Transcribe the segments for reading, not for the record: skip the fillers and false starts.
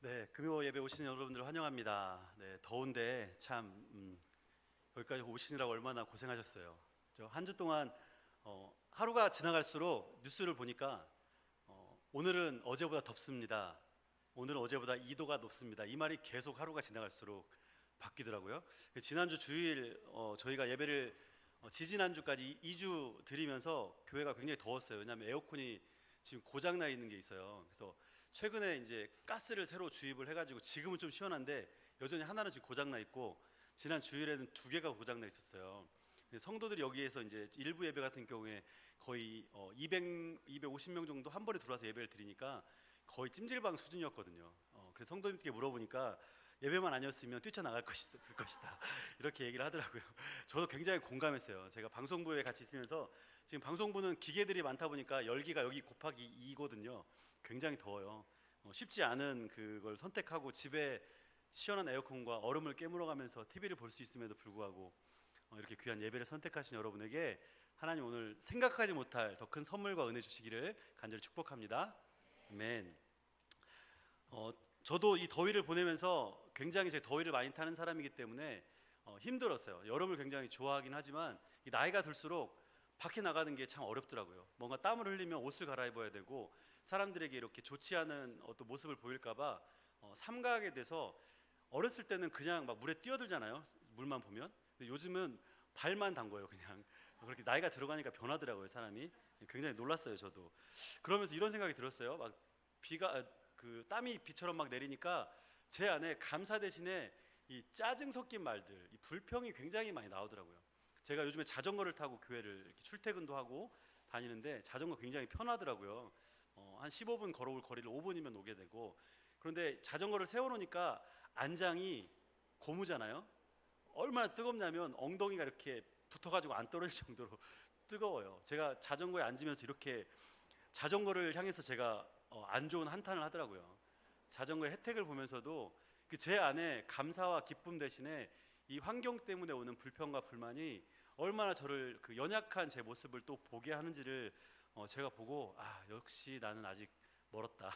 네, 금요 예배 오시는 여러분들 환영합니다. 네, 더운데 참 여기까지 오시느라고 얼마나 고생하셨어요. 한 주 동안 하루가 지나갈수록 뉴스를 보니까 오늘은 어제보다 덥습니다. 오늘은 어제보다 2도가 높습니다. 이 말이 계속 하루가 지나갈수록 바뀌더라고요. 지난주 주일 저희가 예배를 지지난주까지 2주 드리면서 교회가 굉장히 더웠어요. 왜냐하면 에어컨이 지금 고장 나 있는 게 있어요. 그래서 최근에 이제 가스를 새로 주입을 해가지고 지금은 좀 시원한데 여전히 하나는 지금 고장 나 있고 지난 주일에는 2개가 고장 나 있었어요. 성도들이 여기에서 이제 일부 예배 같은 경우에 거의 250명 정도 한 번에 들어와서 예배를 드리니까 거의 찜질방 수준이었거든요. 그래서 성도님께 물어보니까 예배만 아니었으면 뛰쳐나갈 것이다 이렇게 얘기를 하더라고요. 저도 굉장히 공감했어요. 제가 방송부에 같이 있으면서 지금 방송부는 기계들이 많다 보니까 열기가 여기 곱하기 2거든요. 굉장히 더워요. 쉽지 않은 그걸 선택하고 집에 시원한 에어컨과 얼음을 깨물어가면서 TV를 볼 수 있음에도 불구하고 이렇게 귀한 예배를 선택하신 여러분에게 하나님 오늘 생각하지 못할 더 큰 선물과 은혜 주시기를 간절히 축복합니다. 아멘. 저도 이 더위를 보내면서 굉장히 제 더위를 많이 타는 사람이기 때문에 힘들었어요. 여름을 굉장히 좋아하긴 하지만 이 나이가 들수록 밖에 나가는 게 참 어렵더라고요. 뭔가 땀을 흘리면 옷을 갈아입어야 되고 사람들에게 이렇게 좋지 않은 어떤 모습을 보일까봐 삼가하게 돼서 어렸을 때는 그냥 막 물에 뛰어들잖아요. 물만 보면. 근데 요즘은 발만 담궈요. 그냥 그렇게 나이가 들어가니까 변하더라고요. 사람이 굉장히 놀랐어요. 저도 그러면서 이런 생각이 들었어요. 막 땀이 비처럼 막 내리니까 제 안에 감사 대신에 이 짜증 섞인 말들, 이 불평이 굉장히 많이 나오더라고요. 제가 요즘에 자전거를 타고 교회를 이렇게 출퇴근도 하고 다니는데 자전거 굉장히 편하더라고요. 한 15분 걸어올 거리를 5분이면 오게 되고, 그런데 자전거를 세워놓으니까 안장이 고무잖아요. 얼마나 뜨겁냐면 엉덩이가 이렇게 붙어가지고 안 떨어질 정도로 뜨거워요. 제가 자전거에 앉으면서 이렇게 자전거를 향해서 제가 안 좋은 한탄을 하더라고요. 자전거의 혜택을 보면서도 그 제 안에 감사와 기쁨 대신에 이 환경 때문에 오는 불평과 불만이 얼마나 저를 그 연약한 제 모습을 또 보게 하는지를 제가 보고 역시 나는 아직 멀었다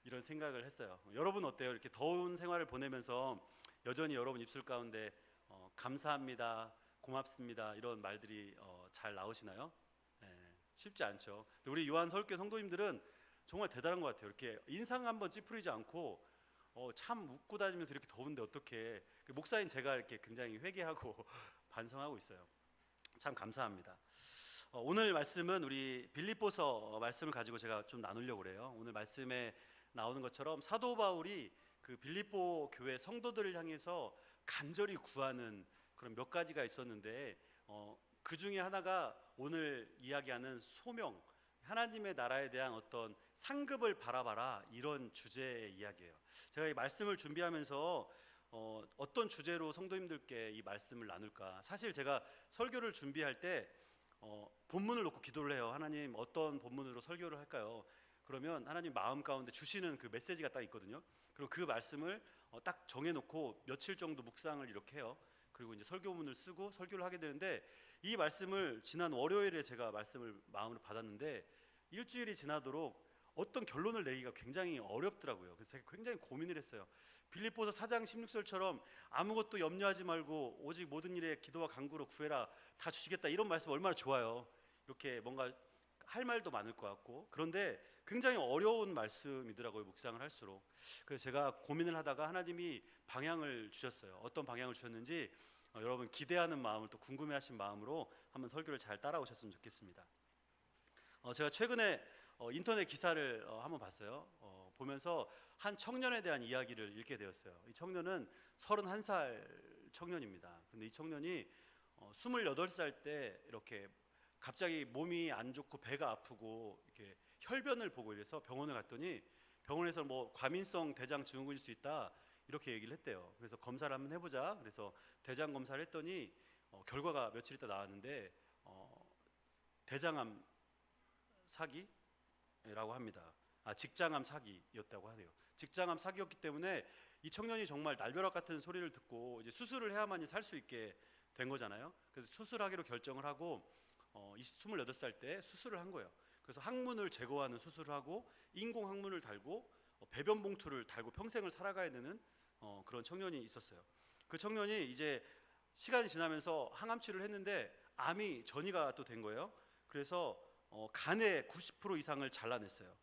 이런 생각을 했어요. 여러분 어때요? 이렇게 더운 생활을 보내면서 여전히 여러분 입술 가운데 감사합니다, 고맙습니다 이런 말들이 잘 나오시나요? 쉽지 않죠. 우리 요한 서울교회 성도님들은 정말 대단한 것 같아요. 이렇게 인상 한번 찌푸리지 않고 참 웃고 다니면서 이렇게 더운데 어떻게, 목사인 제가 이렇게 굉장히 회개하고 반성하고 있어요. 참 감사합니다. 오늘 말씀은 우리 빌립보서 말씀을 가지고 제가 좀 나누려고 그래요. 오늘 말씀에 나오는 것처럼 사도 바울이 그 빌립보 교회 성도들을 향해서 간절히 구하는 그런 몇 가지가 있었는데 그 중에 하나가 오늘 이야기하는 소명, 하나님의 나라에 대한 어떤 상급을 바라봐라, 이런 주제의 이야기예요. 제가 이 말씀을 준비하면서 어떤 주제로 성도님들께 이 말씀을 나눌까, 사실 제가 설교를 준비할 때 본문을 놓고 기도를 해요. 하나님 어떤 본문으로 설교를 할까요? 그러면 하나님 마음 가운데 주시는 그 메시지가 딱 있거든요. 그리고 그 말씀을 딱 정해놓고 며칠 정도 묵상을 이렇게 해요. 그리고 이제 설교문을 쓰고 설교를 하게 되는데, 이 말씀을 지난 월요일에 제가 말씀을 마음으로 받았는데 일주일이 지나도록 어떤 결론을 내기가 굉장히 어렵더라고요. 그래서 제가 굉장히 고민을 했어요. 빌립보서 4장 16절처럼 아무것도 염려하지 말고 오직 모든 일에 기도와 간구로 구해라, 다 주시겠다, 이런 말씀 얼마나 좋아요. 이렇게 뭔가 할 말도 많을 것 같고, 그런데 굉장히 어려운 말씀이더라고요, 묵상을 할수록. 그래서 제가 고민을 하다가 하나님이 방향을 주셨어요. 어떤 방향을 주셨는지 여러분 기대하는 마음을, 또 궁금해하신 마음으로 한번 설교를 잘 따라오셨으면 좋겠습니다. 제가 최근에 인터넷 기사를 한번 봤어요. 보면서 한 청년에 대한 이야기를 읽게 되었어요. 이 청년은 31살 청년입니다. 근데 이 청년이 28살 때 이렇게 갑자기 몸이 안 좋고 배가 아프고 이렇게 혈변을 보고 이래서 병원을 갔더니 병원에서 뭐 과민성 대장 증후군일 수 있다 이렇게 얘기를 했대요. 그래서 검사를 한번 해보자. 그래서 대장 검사를 했더니 결과가 며칠 있다 나왔는데 대장암 사기라고 합니다. 직장암 사기였다고 하네요. 직장암 사기였기 때문에 이 청년이 정말 날벼락 같은 소리를 듣고 이제 수술을 해야만이 살 수 있게 된 거잖아요. 그래서 수술하기로 결정을 하고 28살 때 수술을 한 거예요. 그래서 항문을 제거하는 수술을 하고 인공 항문을 달고 배변 봉투를 달고 평생을 살아가야 되는 그런 청년이 있었어요. 그 청년이 이제 시간이 지나면서 항암 치료를 했는데 암이 전이가 또 된 거예요. 그래서 간의 90% 이상을 잘라냈어요.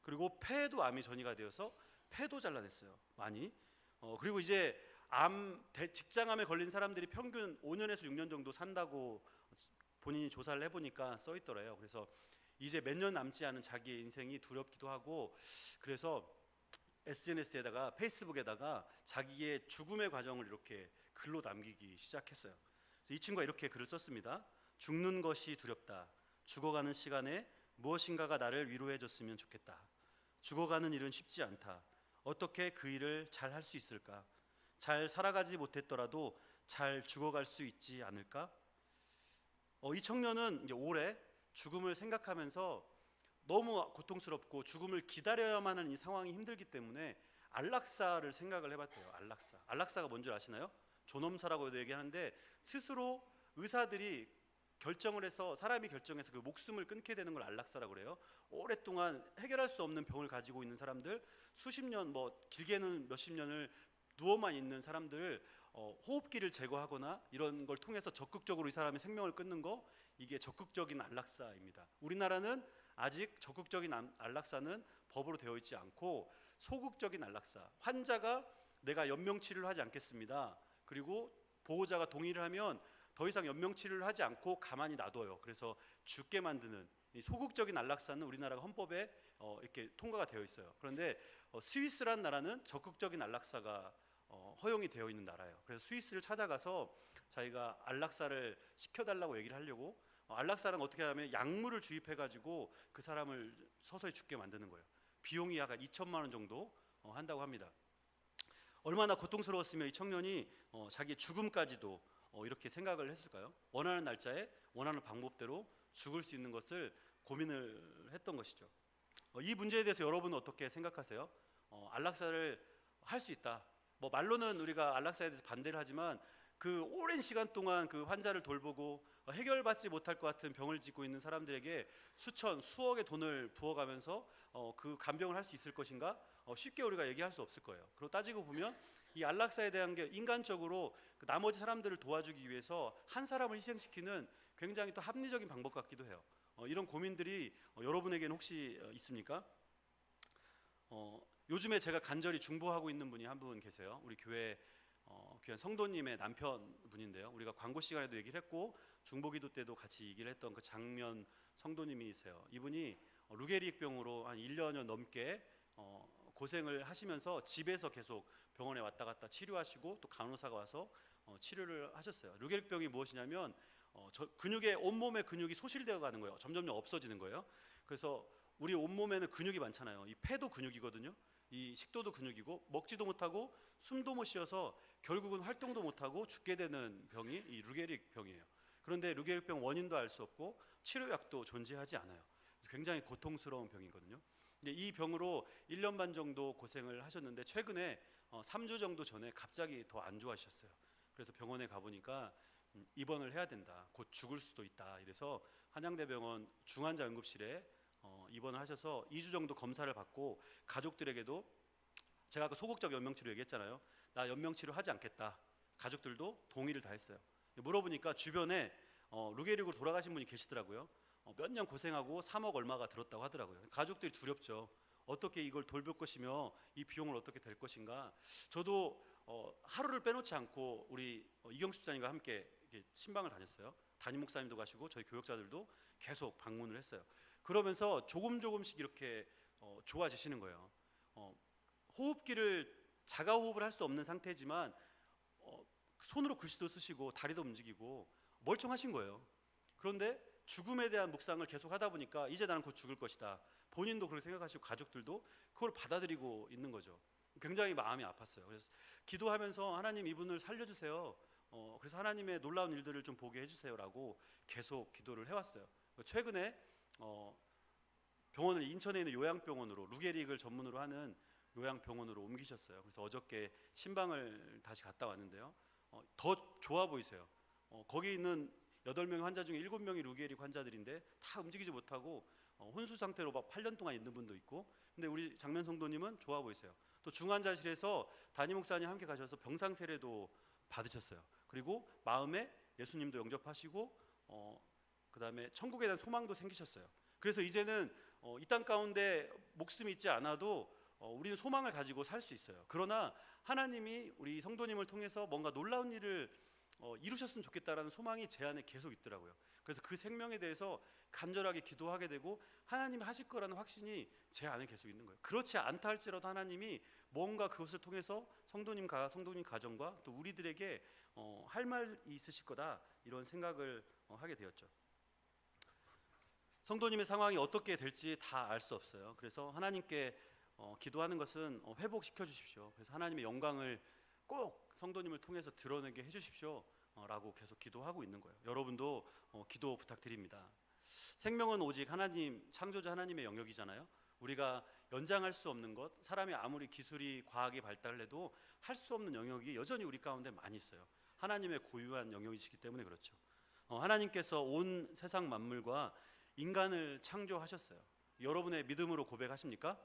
그리고 폐에도 암이 전이가 되어서 폐도 잘라냈어요. 많이. 그리고 이제 직장암에 걸린 사람들이 평균 5년에서 6년 정도 산다고 본인이 조사를 해보니까 써 있더래요. 그래서 이제 몇 년 남지 않은 자기의 인생이 두렵기도 하고, 그래서 SNS에다가 페이스북에다가 자기의 죽음의 과정을 이렇게 글로 남기기 시작했어요. 그래서 이 친구가 이렇게 글을 썼습니다. 죽는 것이 두렵다. 죽어가는 시간에 무엇인가가 나를 위로해 줬으면 좋겠다. 죽어가는 일은 쉽지 않다. 어떻게 그 일을 잘 할 수 있을까? 잘 살아가지 못했더라도 잘 죽어갈 수 있지 않을까? 이 청년은 이제 올해 죽음을 생각하면서 너무 고통스럽고 죽음을 기다려야만 하는 이 상황이 힘들기 때문에 안락사를 생각을 해봤대요. 안락사가 뭔지 아시나요? 존엄사라고도 얘기하는데, 스스로 의사들이 결정을 해서, 사람이 결정해서 그 목숨을 끊게 되는 걸 안락사라고 그래요. 오랫동안 해결할 수 없는 병을 가지고 있는 사람들, 수십 년, 길게는 몇십 년을 누워만 있는 사람들, 호흡기를 제거하거나 이런 걸 통해서 적극적으로 이 사람의 생명을 끊는 거, 이게 적극적인 안락사입니다. 우리나라는 아직 적극적인 안락사는 법으로 되어 있지 않고, 소극적인 안락사, 환자가 내가 연명치료를 하지 않겠습니다, 그리고 보호자가 동의를 하면 더 이상 연명치료를 하지 않고 가만히 놔둬요. 그래서 죽게 만드는 이 소극적인 안락사는 우리나라가 헌법에 이렇게 통과가 되어 있어요. 그런데 스위스란 나라는 적극적인 안락사가 허용이 되어 있는 나라예요. 그래서 스위스를 찾아가서 자기가 안락사를 시켜달라고 얘기를 하려고, 안락사는 어떻게 하면 약물을 주입해가지고 그 사람을 서서히 죽게 만드는 거예요. 비용이 약 2천만 원 정도 한다고 합니다. 얼마나 고통스러웠으면 이 청년이 자기의 죽음까지도 이렇게 생각을 했을까요? 원하는 날짜에 원하는 방법대로 죽을 수 있는 것을 고민을 했던 것이죠. 이 문제에 대해서 여러분은 어떻게 생각하세요? 안락사를 할 수 있다. 말로는 우리가 안락사에 대해서 반대를 하지만, 그 오랜 시간 동안 그 환자를 돌보고 해결받지 못할 것 같은 병을 앓고 있는 사람들에게 수억의 돈을 부어가면서 그 간병을 할 수 있을 것인가? 쉽게 우리가 얘기할 수 없을 거예요. 그리고 따지고 보면 이 안락사에 대한 게 인간적으로 그 나머지 사람들을 도와주기 위해서 한 사람을 희생시키는 굉장히 또 합리적인 방법 같기도 해요. 이런 고민들이 여러분에게는 혹시 있습니까? 요즘에 제가 간절히 중보하고 있는 분이 한 분 계세요. 우리 교회 귀한 성도님의 남편분인데요. 우리가 광고 시간에도 얘기를 했고 중보기도 때도 같이 얘기를 했던 그 장면 성도님이세요. 이분이 루게릭병으로 한 1년여 넘게 고생을 하시면서 집에서 계속 병원에 왔다 갔다 치료하시고, 또 간호사가 와서 치료를 하셨어요. 루게릭병이 무엇이냐면 온몸의 근육이 소실되어 가는 거예요. 점점 없어지는 거예요. 그래서 우리 온몸에는 근육이 많잖아요. 이 폐도 근육이거든요. 이 식도도 근육이고, 먹지도 못하고 숨도 못 쉬어서 결국은 활동도 못하고 죽게 되는 병이 이 루게릭 병이에요. 그런데 루게릭 병 원인도 알 수 없고 치료약도 존재하지 않아요. 굉장히 고통스러운 병이거든요. 이 병으로 1년 반 정도 고생을 하셨는데, 최근에 3주 정도 전에 갑자기 더 안 좋아지셨어요. 그래서 병원에 가보니까 입원을 해야 된다, 곧 죽을 수도 있다, 이래서 한양대병원 중환자 응급실에 입원을 하셔서 2주 정도 검사를 받고, 가족들에게도, 제가 아까 소극적 연명치료 얘기했잖아요. 나 연명치료 하지 않겠다. 가족들도 동의를 다 했어요. 물어보니까 주변에 루게릭으로 돌아가신 분이 계시더라고요. 몇 년 고생하고 3억 얼마가 들었다고 하더라고요. 가족들이 두렵죠. 어떻게 이걸 돌볼 것이며 이 비용을 어떻게 될 것인가. 저도 하루를 빼놓지 않고 우리 이경수 집사님과 함께 신방을 다녔어요. 담임 목사님도 가시고 저희 교역자들도 계속 방문을 했어요. 그러면서 조금씩 이렇게 좋아지시는 거예요. 호흡기를 자가 호흡을 할 수 없는 상태지만 손으로 글씨도 쓰시고 다리도 움직이고 멀쩡하신 거예요. 그런데 죽음에 대한 묵상을 계속 하다 보니까 이제 나는 곧 죽을 것이다. 본인도 그렇게 생각하시고 가족들도 그걸 받아들이고 있는 거죠. 굉장히 마음이 아팠어요. 그래서 기도하면서 하나님 이분을 살려주세요. 그래서 하나님의 놀라운 일들을 좀 보게 해주세요라고 계속 기도를 해왔어요. 최근에 병원을 인천에 있는 요양병원으로, 루게릭을 전문으로 하는 요양병원으로 옮기셨어요. 그래서 어저께 신방을 다시 갔다 왔는데요. 더 좋아 보이세요. 거기 있는 8명의 환자 중에 7명이 루게릭 환자들인데 다 움직이지 못하고 혼수 상태로 막 8년 동안 있는 분도 있고, 근데 우리 장면 성도님은 좋아 보이세요. 또 중환자실에서 담임 목사님 함께 가셔서 병상 세례도 받으셨어요. 그리고 마음에 예수님도 영접하시고 그다음에 천국에 대한 소망도 생기셨어요. 그래서 이제는 이 땅 가운데 목숨이 있지 않아도 우리는 소망을 가지고 살 수 있어요. 그러나 하나님이 우리 성도님을 통해서 뭔가 놀라운 일을 이루셨으면 좋겠다라는 소망이 제 안에 계속 있더라고요. 그래서 그 생명에 대해서 간절하게 기도하게 되고 하나님이 하실 거라는 확신이 제 안에 계속 있는 거예요. 그렇지 않다 할지라도 하나님이 뭔가 그것을 통해서 성도님 가정과 또 우리들에게 할 말이 있으실 거다, 이런 생각을 하게 되었죠. 성도님의 상황이 어떻게 될지 다 알 수 없어요. 그래서 하나님께 기도하는 것은 회복시켜 주십시오. 그래서 하나님의 영광을 꼭 성도님을 통해서 드러내게 해주십시오 라고 계속 기도하고 있는 거예요. 여러분도 기도 부탁드립니다. 생명은 오직 하나님, 창조자 하나님의 영역이잖아요. 우리가 연장할 수 없는 것, 사람이 아무리 기술이 과학이 발달을 해도 할 수 없는 영역이 여전히 우리 가운데 많이 있어요. 하나님의 고유한 영역이시기 때문에 그렇죠. 하나님께서 온 세상 만물과 인간을 창조하셨어요. 여러분의 믿음으로 고백하십니까?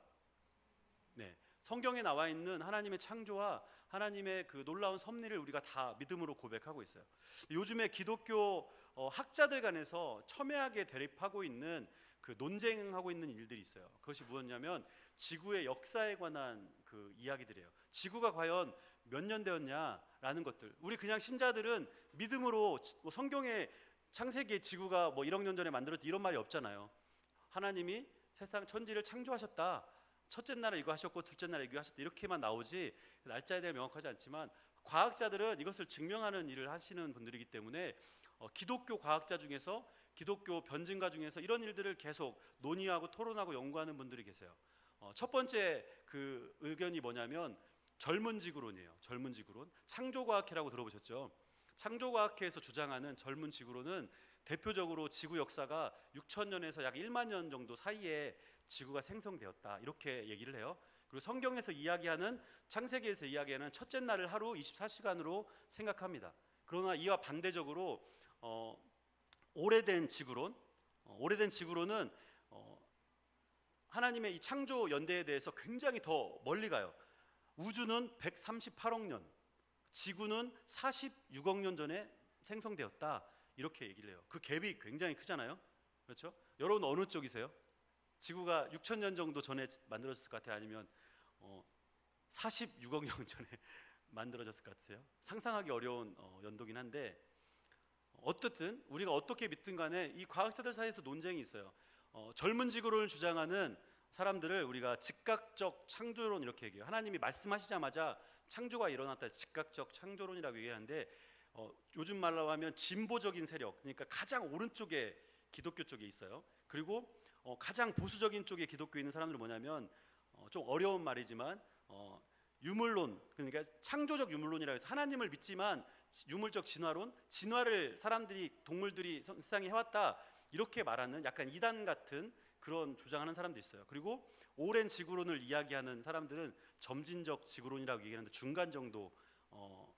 네, 성경에 나와 있는 하나님의 창조와 하나님의 그 놀라운 섭리를 우리가 다 믿음으로 고백하고 있어요. 요즘에 기독교 학자들 간에서 첨예하게 대립하고 있는 그 논쟁하고 있는 일들이 있어요. 그것이 무엇이냐면 지구의 역사에 관한 그 이야기들이에요. 지구가 과연 몇 년 되었냐라는 것들. 우리 그냥 신자들은 믿음으로 성경에 창세기에 지구가 뭐 1억 년 전에 만들었다 이런 말이 없잖아요. 하나님이 세상 천지를 창조하셨다, 첫째 날에 이거 하셨고 둘째 날에 이거 하셨다, 이렇게만 나오지 날짜에 대해 명확하지 않지만 과학자들은 이것을 증명하는 일을 하시는 분들이기 때문에 기독교 과학자 중에서, 기독교 변증가 중에서 이런 일들을 계속 논의하고 토론하고 연구하는 분들이 계세요. 첫 번째 그 의견이 뭐냐면 젊은 지구론이에요. 젊은 지구론. 창조과학회라고 들어보셨죠? 창조과학회에서 주장하는 젊은 지구론은 대표적으로 지구 역사가 6,000년에서 약 1만 년 정도 사이에 지구가 생성되었다, 이렇게 얘기를 해요. 그리고 성경에서 이야기하는, 창세기에서 이야기하는 첫째 날을 하루 24시간으로 생각합니다. 그러나 이와 반대적으로 오래된 지구론은 하나님의 이 창조 연대에 대해서 굉장히 더 멀리 가요. 우주는 138억 년, 지구는 46억 년 전에 생성되었다, 이렇게 얘기를 해요. 그 갭이 굉장히 크잖아요. 그렇죠? 여러분 어느 쪽이세요? 지구가 6,000년 정도 전에 만들어졌을 것 같아요? 아니면 46억 년 전에 만들어졌을 것 같으세요? 상상하기 어려운 연도긴 한데, 어떻든 우리가 어떻게 믿든 간에 이 과학자들 사이에서 논쟁이 있어요. 젊은 지구론을 주장하는 사람들을 우리가 즉각적 창조론 이렇게 얘기해요. 하나님이 말씀하시자마자 창조가 일어났다, 즉각적 창조론이라고 얘기하는데 요즘 말로 하면 진보적인 세력, 그러니까 가장 오른쪽에 기독교 쪽에 있어요. 그리고 가장 보수적인 쪽에 기독교에 있는 사람들은 뭐냐면 좀 어려운 말이지만 유물론, 그러니까 창조적 유물론이라고 해서 하나님을 믿지만 유물적 진화론, 진화를 사람들이, 동물들이 세상에 해왔다, 이렇게 말하는 약간 이단 같은 그런 주장하는 사람도 있어요. 그리고 오랜 지구론을 이야기하는 사람들은 점진적 지구론이라고 얘기하는데 중간 정도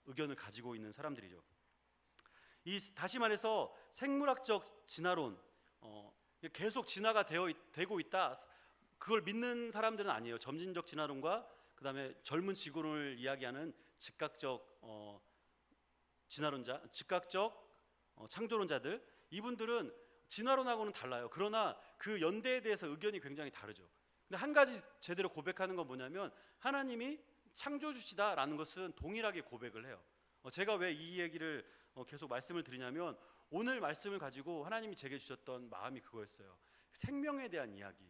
의견을 가지고 있는 사람들이죠. 다시 말해서 생물학적 진화론, 계속 진화가 되고 있다, 그걸 믿는 사람들은 아니에요. 점진적 진화론과 그 다음에 젊은 지구론을 이야기하는 즉각적 진화론자, 즉각적 창조론자들, 이분들은 진화론하고는 달라요. 그러나 그 연대에 대해서 의견이 굉장히 다르죠. 근데 한 가지 제대로 고백하는 건 뭐냐면 하나님이 창조주시다라는 것은 동일하게 고백을 해요. 제가 왜 이 얘기를 계속 말씀을 드리냐면 오늘 말씀을 가지고 하나님이 제게 주셨던 마음이 그거였어요. 생명에 대한 이야기,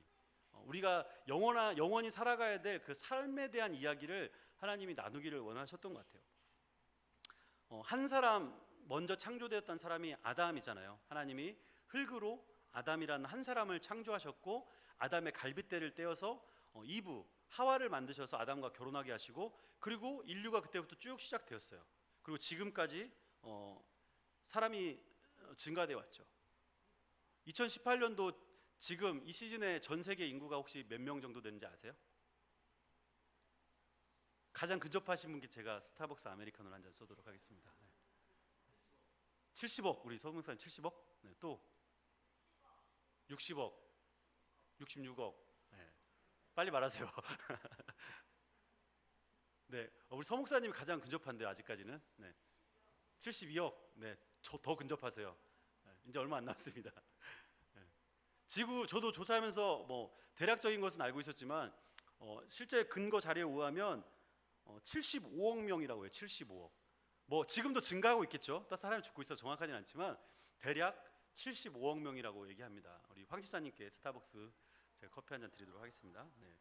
우리가 영원히 살아가야 될 그 삶에 대한 이야기를 하나님이 나누기를 원하셨던 것 같아요. 한 사람 먼저 창조되었던 사람이 아담이잖아요. 하나님이 흙으로 아담이라는 한 사람을 창조하셨고 아담의 갈빗대를 떼어서 이브, 하와를 만드셔서 아담과 결혼하게 하시고, 그리고 인류가 그때부터 쭉 시작되었어요. 그리고 지금까지 사람이 증가되어 왔죠. 2018년도 지금 이 시즌에 전 세계 인구가 혹시 몇 명 정도 되는지 아세요? 가장 근접하신 분께 제가 스타벅스 아메리카노를 한 잔 쏘도록 하겠습니다. 네. 70억, 우리 서목사님 70억? 네, 또 60억. 66억. 네. 빨리 말하세요. 네, 우리 서 목사님이 가장 근접한데요, 아직까지는. 네. 72억. 네, 저 더 근접하세요. 네, 이제 얼마 안 남았습니다. 네. 지구 저도 조사하면서 뭐 대략적인 것은 알고 있었지만 실제 근거 자료에 의하면 75억 명이라고 해요. 75억. 뭐 지금도 증가하고 있겠죠. 또 사람이 죽고 있어 정확하진 않지만 대략 75억 명이라고 얘기합니다. 우리 황 집사님께 스타벅스 제가 커피 한 잔 드리도록 하겠습니다. 네.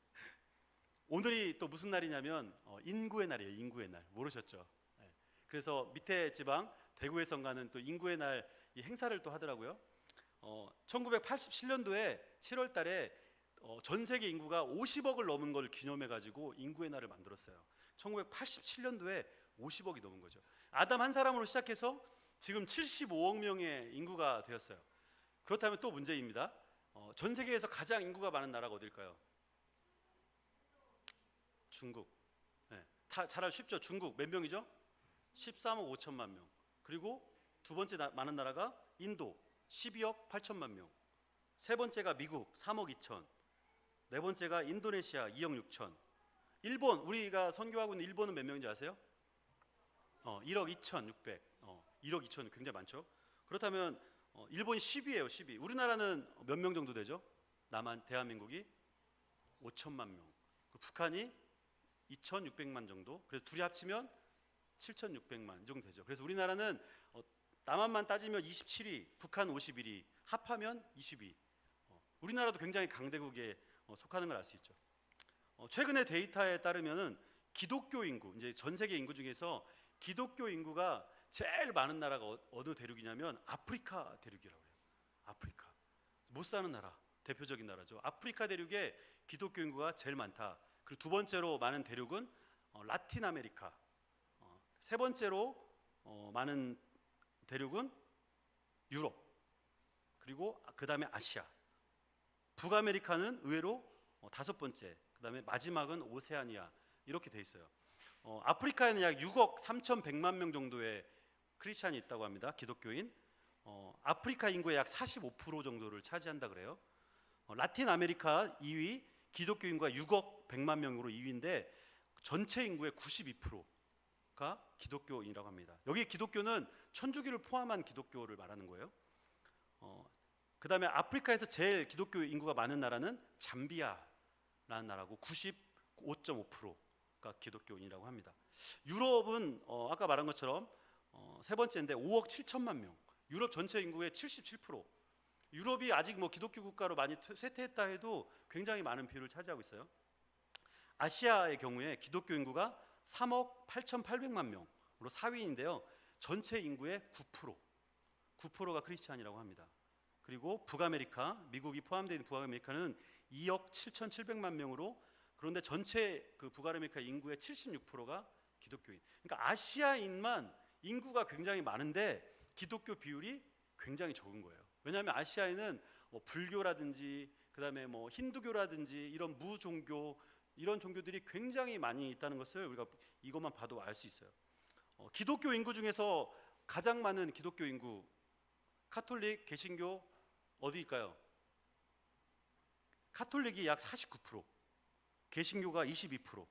오늘이 또 무슨 날이냐면 인구의 날이에요. 인구의 날. 모르셨죠? 네. 그래서 밑에 지방 대구에선 가는 또 인구의 날 이 행사를 또 하더라고요. 1987년도에 7월 달에 전 세계 인구가 50억을 넘은 걸 기념해 가지고 인구의 날을 만들었어요. 1987년도에 50억이 넘은 거죠. 아담 한 사람으로 시작해서 지금 75억 명의 인구가 되었어요. 그렇다면 또 문제입니다. 전 세계에서 가장 인구가 많은 나라가 어딜까요? 중국. 네. 잘 알기 쉽죠. 중국 몇 명이죠? 13억 5천만 명. 그리고 두 번째 많은 나라가 인도 12억 8천만 명. 세 번째가 미국 3억 2천. 네 번째가 인도네시아 2억 6천. 일본, 우리가 선교하고 있는 일본은 몇 명인지 아세요? 1억 2,600. 1억 2천 굉장히 많죠. 그렇다면 일본이 10위예요. 10위. 우리나라는 몇 명 정도 되죠? 대한민국이 5천만 명. 북한이 2,600만 정도. 그래서 둘이 합치면 7,600만 정도 되죠. 그래서 우리나라는 남한만 따지면 27위, 북한 51위, 합하면 20위. 우리나라도 굉장히 강대국에 속하는 걸 알 수 있죠. 최근의 데이터에 따르면은 기독교 인구, 이제 전 세계 인구 중에서 기독교 인구가 제일 많은 나라가 어느 대륙이냐면 아프리카 대륙이라고 해요. 아프리카. 못 사는 나라, 대표적인 나라죠. 아프리카 대륙에 기독교 인구가 제일 많다. 그리고 두 번째로 많은 대륙은 라틴 아메리카. 세 번째로 많은 대륙은 유럽. 그리고 그다음에 아시아. 북아메리카는 의외로 다섯 번째. 그다음에 마지막은 오세아니아. 이렇게 돼 있어요. 아프리카에는 약 6억 3,100만 명 정도의 크리스찬이 있다고 합니다. 기독교인. 아프리카 인구의 약 45% 정도를 차지한다 그래요. 라틴 아메리카 2위, 기독교 인구가 6억 100만 명으로 2위인데 전체 인구의 92%가 기독교인이라고 합니다. 여기 기독교는 천주교를 포함한 기독교를 말하는 거예요. 그다음에 아프리카에서 제일 기독교 인구가 많은 나라는 잠비아라는 나라고 95.5%가 기독교인이라고 합니다. 유럽은 아까 말한 것처럼 세 번째인데 5억 7천만 명. 유럽 전체 인구의 77%. 유럽이 아직 뭐 기독교 국가로 많이 쇠퇴했다 해도 굉장히 많은 비율을 차지하고 있어요. 아시아의 경우에 기독교 인구가 3억 8,800만 명으로 4위인데요. 전체 인구의 9%가 크리스찬이라고 합니다. 그리고 북아메리카, 미국이 포함되어 있는 북아메리카는 2억 7,700만 명으로, 그런데 전체 그 북아메리카 인구의 76%가 기독교인. 그러니까 아시아인만 인구가 굉장히 많은데 기독교 비율이 굉장히 적은 거예요. 왜냐하면 아시아에는 뭐 불교라든지 그다음에 뭐 힌두교라든지 이런 무종교 이런 종교들이 굉장히 많이 있다는 것을 우리가 이것만 봐도 알 수 있어요. 기독교 인구 중에서 가장 많은 기독교 인구 카톨릭, 개신교 어디일까요? 카톨릭이 약 49%, 개신교가 22%.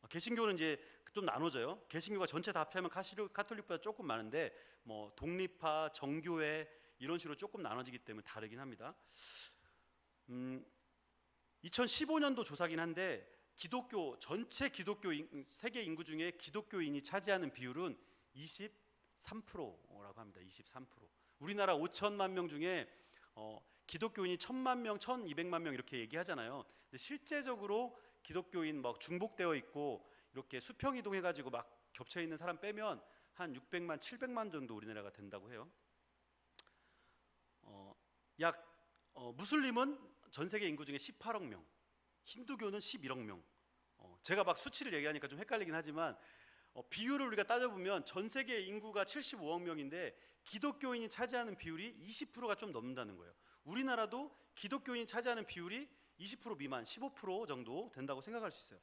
개신교는 이제 좀 나눠져요. 개신교가 전체 다 합하면 카톨릭보다 조금 많은데 뭐 독립파, 정교회 이런 식으로 조금 나눠지기 때문에 다르긴 합니다. 2015년도 조사긴 한데 기독교 전체 기독교 세계 인구 중에 기독교인이 차지하는 비율은 23%라고 합니다. 23%. 우리나라 5천만 명 중에 기독교인이 1,000만 명, 1,200만 명 이렇게 얘기하잖아요. 근데 실제적으로 기독교인 막 중복되어 있고 이렇게 수평 이동해 가지고 막 겹쳐 있는 사람 빼면 한 600만, 700만 정도 우리나라가 된다고 해요. 무슬림은 전 세계 인구 중에 18억 명, 힌두교는 11억 명. 제가 막 수치를 얘기하니까 좀 헷갈리긴 하지만 비율을 우리가 따져보면 전 세계 인구가 75억 명인데 기독교인이 차지하는 비율이 20%가 좀 넘는다는 거예요. 우리나라도 기독교인이 차지하는 비율이 20% 미만, 15% 정도 된다고 생각할 수 있어요.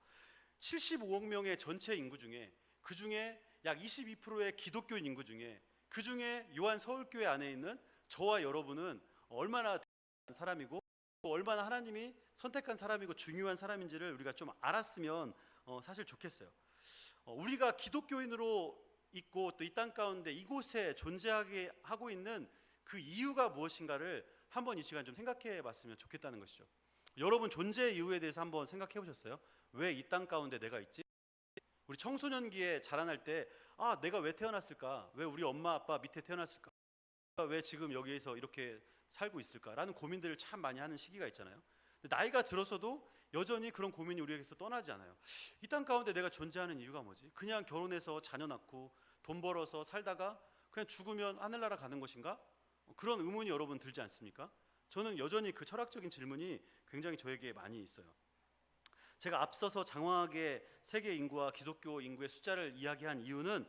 75억 명의 전체 인구 중에 그 중에 약 22%의 기독교인 인구 중에 그 중에 요한 서울교회 안에 있는 저와 여러분은 얼마나 대단한 사람이고 얼마나 하나님이 선택한 사람이고 중요한 사람인지를 우리가 좀 알았으면 사실 좋겠어요. 우리가 기독교인으로 있고 또 이 땅 가운데 이곳에 존재하게 하고 있는 그 이유가 무엇인가를 한번 이 시간 좀 생각해 봤으면 좋겠다는 것이죠. 여러분 존재 이유에 대해서 한번 생각해 보셨어요? 왜 이 땅 가운데 내가 있지? 우리 청소년기에 자라날 때 내가 왜 태어났을까? 왜 우리 엄마 아빠 밑에 태어났을까? 왜 지금 여기에서 이렇게 살고 있을까라는 고민들을 참 많이 하는 시기가 있잖아요. 근데 나이가 들어서도 여전히 그런 고민이 우리에게서 떠나지 않아요. 이 땅 가운데 내가 존재하는 이유가 뭐지? 그냥 결혼해서 자녀 낳고 돈 벌어서 살다가 그냥 죽으면 하늘나라 가는 것인가? 그런 의문이 여러분 들지 않습니까? 저는 여전히 그 철학적인 질문이 굉장히 저에게 많이 있어요. 제가 앞서서 장황하게 세계 인구와 기독교 인구의 숫자를 이야기한 이유는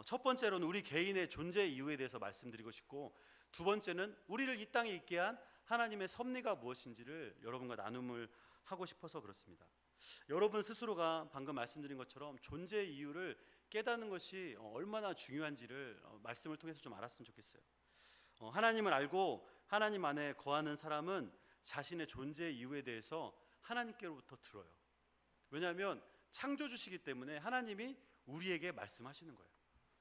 첫 번째로는 우리 개인의 존재 이유에 대해서 말씀드리고 싶고, 두 번째는 우리를 이 땅에 있게 한 하나님의 섭리가 무엇인지를 여러분과 나눔을 하고 싶어서 그렇습니다. 여러분 스스로가 방금 말씀드린 것처럼 존재 이유를 깨닫는 것이 얼마나 중요한지를 말씀을 통해서 좀 알았으면 좋겠어요. 하나님을 알고 하나님 안에 거하는 사람은 자신의 존재 이유에 대해서 하나님께로부터 들어요. 왜냐하면 창조주시기 때문에 하나님이 우리에게 말씀하시는 거예요.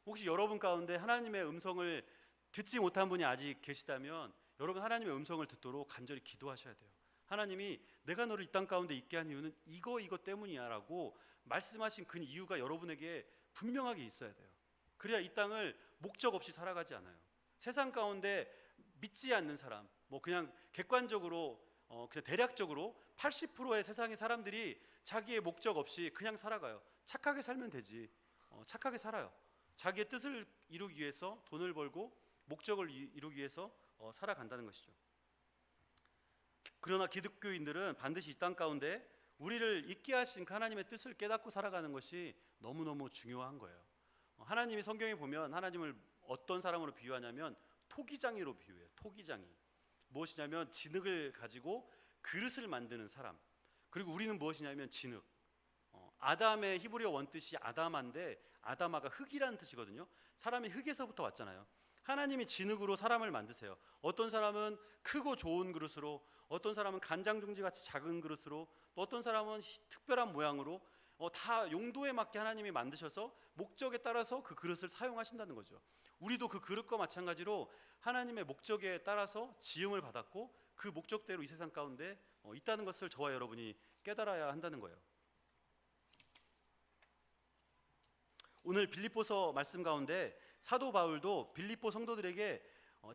혹시 여러분 가운데 하나님의 음성을 듣지 못한 분이 아직 계시다면 여러분 하나님의 음성을 듣도록 간절히 기도하셔야 돼요. 하나님이 내가 너를 이 땅 가운데 있게 한 이유는 이거 때문이야 라고 말씀하신 그 이유가 여러분에게 분명하게 있어야 돼요. 그래야 이 땅을 목적 없이 살아가지 않아요. 세상 가운데 믿지 않는 사람, 그냥 객관적으로 그냥 대략적으로 80%의 세상의 사람들이 자기의 목적 없이 그냥 살아가요. 착하게 살면 되지. 착하게 살아요. 자기의 뜻을 이루기 위해서 돈을 벌고 목적을 이루기 위해서 살아간다는 것이죠. 그러나 기독교인들은 반드시 이 땅 가운데 우리를 있게 하신 하나님의 뜻을 깨닫고 살아가는 것이 너무너무 중요한 거예요. 하나님이 성경에 보면 하나님을 어떤 사람으로 비유하냐면 토기장이로 비유해요. 토기장이. 무엇이냐면 진흙을 가지고 그릇을 만드는 사람. 그리고 우리는 무엇이냐면 진흙. 아담의 히브리어 원뜻이 아다마인데 아다마가 흙이라는 뜻이거든요. 사람이 흙에서부터 왔잖아요. 하나님이 진흙으로 사람을 만드세요. 어떤 사람은 크고 좋은 그릇으로, 어떤 사람은 간장종지 같이 작은 그릇으로, 또 어떤 사람은 특별한 모양으로 다 용도에 맞게 하나님이 만드셔서 목적에 따라서 그 그릇을 사용하신다는 거죠. 우리도 그 그릇과 마찬가지로 하나님의 목적에 따라서 지음을 받았고 그 목적대로 이 세상 가운데 있다는 것을 저와 여러분이 깨달아야 한다는 거예요. 오늘 빌립보서 말씀 가운데 사도 바울도 빌립보 성도들에게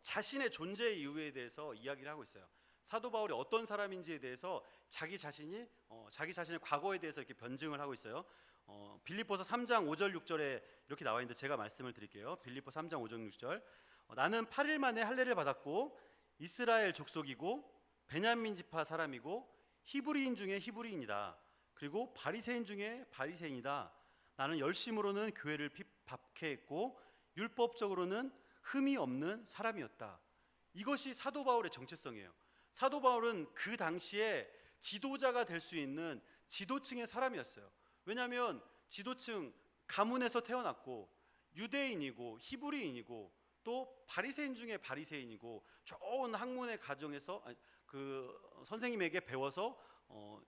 자신의 존재 이유에 대해서 이야기를 하고 있어요. 사도 바울이 어떤 사람인지에 대해서 자기 자신의 과거에 대해서 이렇게 변증을 하고 있어요. 빌립보서 3장 5절 6절에 이렇게 나와 있는데 제가 말씀을 드릴게요. 빌립보 3장 5절 6절. 나는 8일 만에 할례를 받았고 이스라엘 족속이고 베냐민 지파 사람이고 히브리인 중에 히브리인이다. 그리고 바리새인 중에 바리새인이다. 나는 열심으로는 교회를 박해했고 율법적으로는 흠이 없는 사람이었다. 이것이 사도 바울의 정체성이에요. 사도 바울은 그 당시에 지도자가 될 수 있는 지도층의 사람이었어요. 왜냐하면 지도층 가문에서 태어났고 유대인이고 히브리인이고 또 바리새인 중에 바리새인이고 좋은 학문의 가정에서 그 선생님에게 배워서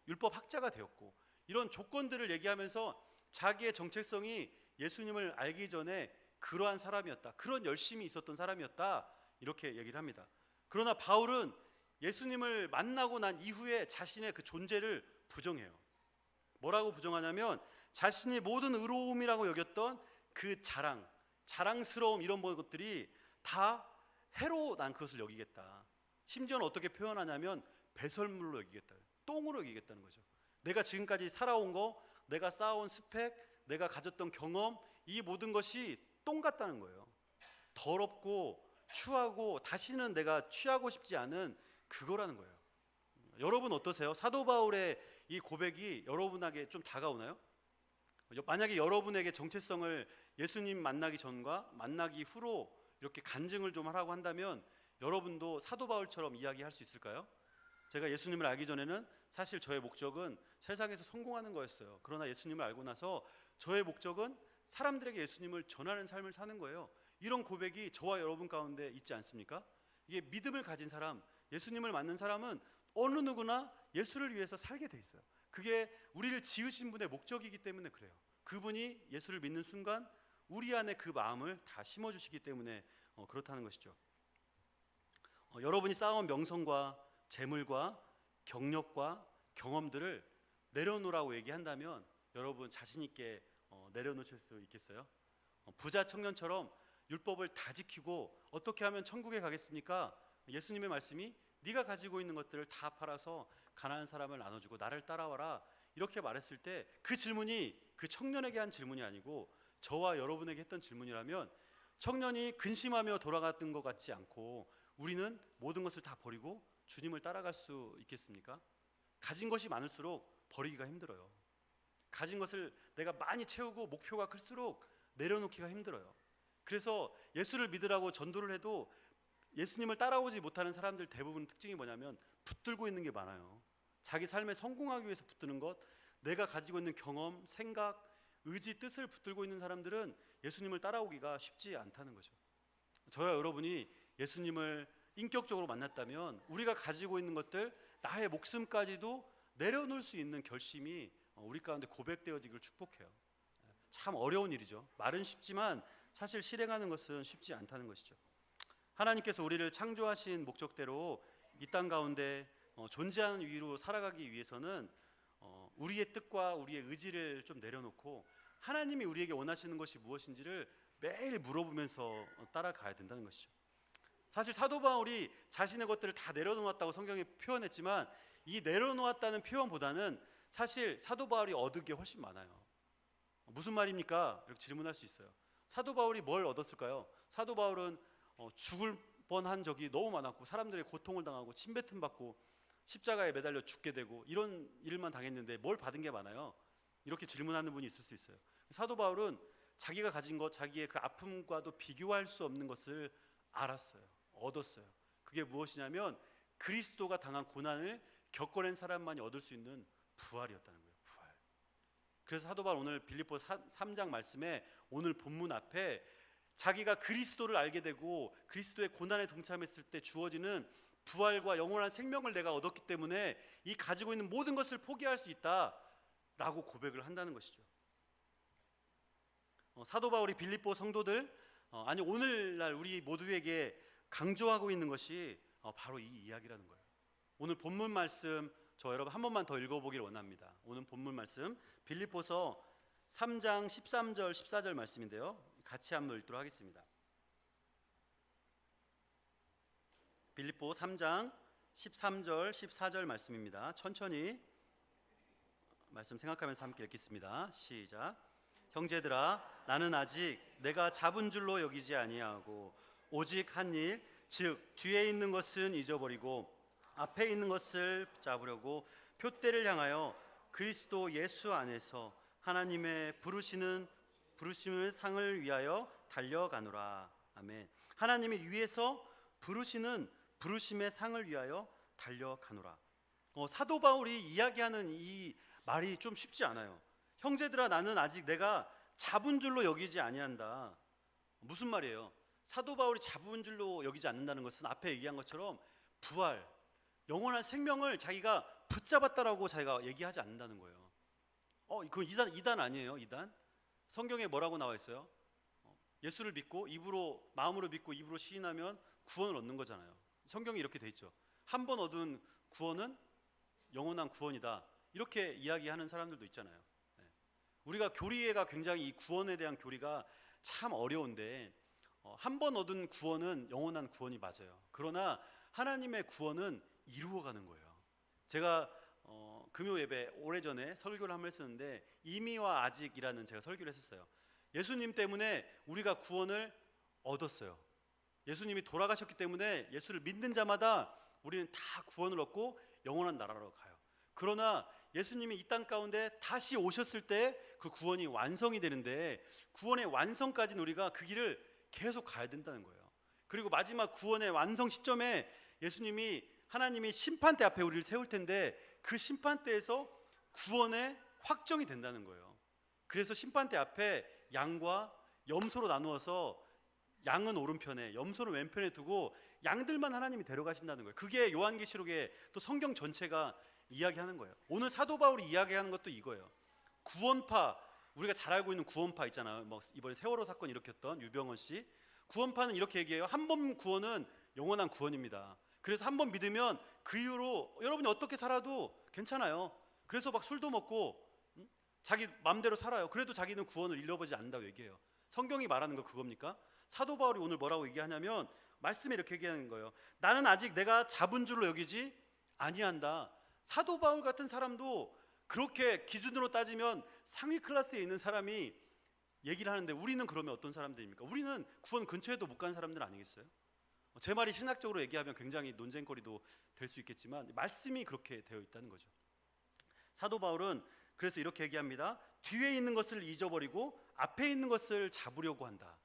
율법 학자가 되었고, 이런 조건들을 얘기하면서 자기의 정체성이 예수님을 알기 전에 그러한 사람이었다, 그런 열심이 있었던 사람이었다, 이렇게 얘기를 합니다. 그러나 바울은 예수님을 만나고 난 이후에 자신의 그 존재를 부정해요. 뭐라고 부정하냐면 자신이 모든 의로움이라고 여겼던 그 자랑스러움, 이런 것들이 다 해로 난 그것을 여기겠다. 심지어는 어떻게 표현하냐면 배설물로 여기겠다, 똥으로 여기겠다는 거죠. 내가 지금까지 살아온 거, 내가 쌓아온 스펙, 내가 가졌던 경험, 이 모든 것이 똥 같다는 거예요. 더럽고 추하고 다시는 내가 취하고 싶지 않은 그거라는 거예요. 여러분 어떠세요? 사도 바울의 이 고백이 여러분에게 좀 다가오나요? 만약에 여러분에게 정체성을 예수님 만나기 전과 만나기 후로 이렇게 간증을 좀 하라고 한다면 여러분도 사도 바울처럼 이야기할 수 있을까요? 제가 예수님을 알기 전에는 사실 저의 목적은 세상에서 성공하는 거였어요. 그러나 예수님을 알고 나서 저의 목적은 사람들에게 예수님을 전하는 삶을 사는 거예요. 이런 고백이 저와 여러분 가운데 있지 않습니까? 이게 믿음을 가진 사람, 예수님을 만난 사람은 어느 누구나 예수를 위해서 살게 돼 있어요. 그게 우리를 지으신 분의 목적이기 때문에 그래요. 그분이 예수를 믿는 순간 우리 안에 그 마음을 다 심어주시기 때문에 그렇다는 것이죠. 여러분이 쌓아온 명성과 재물과 경력과 경험들을 내려놓으라고 얘기한다면 여러분 자신 있게 내려놓으실 수 있겠어요? 부자 청년처럼 율법을 다 지키고 어떻게 하면 천국에 가겠습니까? 예수님의 말씀이 네가 가지고 있는 것들을 다 팔아서 가난한 사람을 나눠주고 나를 따라와라 이렇게 말했을 때 그 질문이 그 청년에게 한 질문이 아니고 저와 여러분에게 했던 질문이라면 청년이 근심하며 돌아갔던 것 같지 않고 우리는 모든 것을 다 버리고 주님을 따라갈 수 있겠습니까? 가진 것이 많을수록 버리기가 힘들어요. 가진 것을 내가 많이 채우고 목표가 클수록 내려놓기가 힘들어요. 그래서 예수를 믿으라고 전도를 해도 예수님을 따라오지 못하는 사람들 대부분 특징이 뭐냐면 붙들고 있는 게 많아요. 자기 삶에 성공하기 위해서 붙드는 것, 내가 가지고 있는 경험, 생각, 의지, 뜻을 붙들고 있는 사람들은 예수님을 따라오기가 쉽지 않다는 거죠. 저와 여러분이 예수님을 인격적으로 만났다면 우리가 가지고 있는 것들, 나의 목숨까지도 내려놓을 수 있는 결심이 우리 가운데 고백되어지기를 축복해요. 참 어려운 일이죠. 말은 쉽지만 사실 실행하는 것은 쉽지 않다는 것이죠. 하나님께서 우리를 창조하신 목적대로 이 땅 가운데 존재하는 위로 살아가기 위해서는 우리의 뜻과 우리의 의지를 좀 내려놓고 하나님이 우리에게 원하시는 것이 무엇인지를 매일 물어보면서 따라가야 된다는 것이죠. 사실 사도 바울이 자신의 것들을 다 내려놓았다고 성경에 표현했지만 이 내려놓았다는 표현보다는 사실 사도 바울이 얻은 게 훨씬 많아요. 무슨 말입니까? 이렇게 질문할 수 있어요. 사도 바울이 뭘 얻었을까요? 사도 바울은 죽을 뻔한 적이 너무 많았고 사람들의 고통을 당하고 침뱉음 받고 십자가에 매달려 죽게 되고 이런 일만 당했는데 뭘 받은 게 많아요? 이렇게 질문하는 분이 있을 수 있어요. 사도 바울은 자기가 가진 것, 자기의 그 아픔과도 비교할 수 없는 것을 알았어요. 얻었어요. 그게 무엇이냐면 그리스도가 당한 고난을 겪어낸 사람만이 얻을 수 있는 부활이었다는 거예요. 부활. 그래서 사도 바울 오늘 빌립보 3장 말씀에 오늘 본문 앞에 자기가 그리스도를 알게 되고 그리스도의 고난에 동참했을 때 주어지는 부활과 영원한 생명을 내가 얻었기 때문에 이 가지고 있는 모든 것을 포기할 수 있다라고 고백을 한다는 것이죠. 사도 바울이 빌립보 성도들 아니 오늘날 우리 모두에게 강조하고 있는 것이 바로 이 이야기라는 거예요. 오늘 본문 말씀 저 여러분 한 번만 더 읽어보기를 원합니다. 오늘 본문 말씀 빌립보서 3장 13절 14절 말씀인데요. 같이 한번 읽도록 하겠습니다. 빌립보 3장 13절 14절 말씀입니다. 천천히 말씀 생각하면서 함께 읽겠습니다. 시작. 형제들아 나는 아직 내가 잡은 줄로 여기지 아니하고 오직 한 일 즉 뒤에 있는 것은 잊어버리고 앞에 있는 것을 붙잡으려고 표대를 향하여 그리스도 예수 안에서 하나님의 부르심을 상을 위하여 달려가노라. 아멘. 하나님이 위에서 부르시는 부르심의 상을 위하여 달려가노라. 사도 바울이 이야기하는 이 말이 좀 쉽지 않아요. 형제들아 나는 아직 내가 잡은 줄로 여기지 아니한다. 무슨 말이에요? 사도 바울이 잡은 줄로 여기지 않는다는 것은 앞에 얘기한 것처럼 부활, 영원한 생명을 자기가 붙잡았다라고 자기가 얘기하지 않는다는 거예요. 그건 이단 아니에요? 이단? 성경에 뭐라고 나와 있어요? 예수를 믿고 마음으로 믿고 입으로 시인하면 구원을 얻는 거잖아요. 성경이 이렇게 돼 있죠. 한 번 얻은 구원은 영원한 구원이다. 이렇게 이야기하는 사람들도 있잖아요. 우리가 교리가 굉장히 이 구원에 대한 교리가 참 어려운데 한 번 얻은 구원은 영원한 구원이 맞아요. 그러나 하나님의 구원은 이루어가는 거예요. 제가 금요 예배 오래전에 설교를 한번 했었는데 이미와 아직이라는 제가 설교를 했었어요. 예수님 때문에 우리가 구원을 얻었어요. 예수님이 돌아가셨기 때문에 예수를 믿는 자마다 우리는 다 구원을 얻고 영원한 나라로 가요. 그러나 예수님이 이 땅 가운데 다시 오셨을 때 그 구원이 완성이 되는데 구원의 완성까지는 우리가 그 길을 계속 가야 된다는 거예요. 그리고 마지막 구원의 완성 시점에 하나님이 심판대 앞에 우리를 세울 텐데 그 심판대에서 구원의 확정이 된다는 거예요. 그래서 심판대 앞에 양과 염소로 나누어서 양은 오른편에 염소는 왼편에 두고 양들만 하나님이 데려가신다는 거예요. 그게 요한계시록의 또 성경 전체가 이야기하는 거예요. 오늘 사도 바울이 이야기하는 것도 이거예요. 구원파, 우리가 잘 알고 있는 구원파 있잖아요. 뭐 이번에 세월호 사건 일으켰던 유병헌 씨, 구원파는 이렇게 얘기해요. 한 번 구원은 영원한 구원입니다. 그래서 한 번 믿으면 그 이후로 여러분이 어떻게 살아도 괜찮아요. 그래서 막 술도 먹고 자기 마음대로 살아요. 그래도 자기는 구원을 잃어보지 않는다고 얘기해요. 성경이 말하는 거 그겁니까? 사도 바울이 오늘 뭐라고 얘기하냐면 말씀에 이렇게 얘기하는 거예요. 나는 아직 내가 잡은 줄로 여기지 아니한다. 사도 바울 같은 사람도 그렇게 기준으로 따지면 상위 클래스에 있는 사람이 얘기를 하는데, 우리는 그러면 어떤 사람들입니까? 우리는 구원 근처에도 못 간 사람들 아니겠어요? 제 말이 신학적으로 얘기하면 굉장히 논쟁거리도 될 수 있겠지만 말씀이 그렇게 되어 있다는 거죠. 사도 바울은 그래서 이렇게 얘기합니다. 뒤에 있는 것을 잊어버리고 앞에 있는 것을 잡으려고 한다.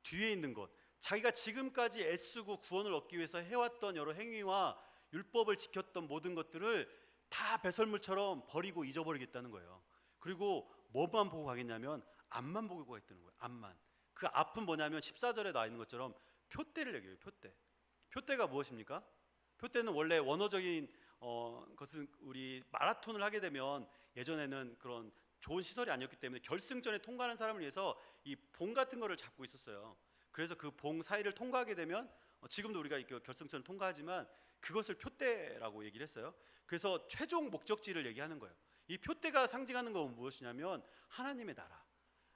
뒤에 있는 것, 자기가 지금까지 애쓰고 구원을 얻기 위해서 해왔던 여러 행위와 율법을 지켰던 모든 것들을 다 배설물처럼 버리고 잊어버리겠다는 거예요. 그리고 뭐만 보고 가겠냐면 앞만 보고 가겠다는 거예요. 앞만. 그 앞은 뭐냐면 14절에 나와 있는 것처럼 표대를 얘기해요. 표대. 표대가 무엇입니까? 표대는 원래 원어적인 것은 우리 마라톤을 하게 되면 예전에는 그런 좋은 시설이 아니었기 때문에 결승전에 통과하는 사람을 위해서 이 봉 같은 거를 잡고 있었어요. 그래서 그 봉 사이를 통과하게 되면 지금도 우리가 결승전을 통과하지만 그것을 표대라고 얘기를 했어요. 그래서 최종 목적지를 얘기하는 거예요. 이 표대가 상징하는 건 무엇이냐면 하나님의 나라,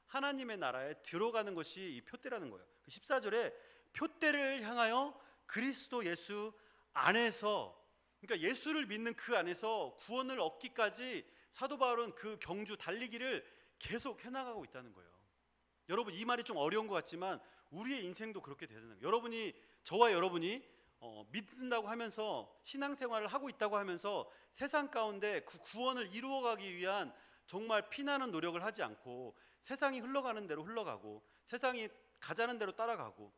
하나님의 나라에 들어가는 것이 이 표대라는 거예요. 14절에 표대를 향하여 그리스도 예수 안에서, 그러니까 예수를 믿는 그 안에서 구원을 얻기까지 사도 바울은 그 경주 달리기를 계속 해나가고 있다는 거예요. 여러분, 이 말이 좀 어려운 것 같지만 우리의 인생도 그렇게 되는 거예요. 여러분이, 저와 여러분이 믿는다고 하면서 신앙생활을 하고 있다고 하면서 세상 가운데 그 구원을 이루어가기 위한 정말 피나는 노력을 하지 않고 세상이 흘러가는 대로 흘러가고 세상이 가자는 대로 따라가고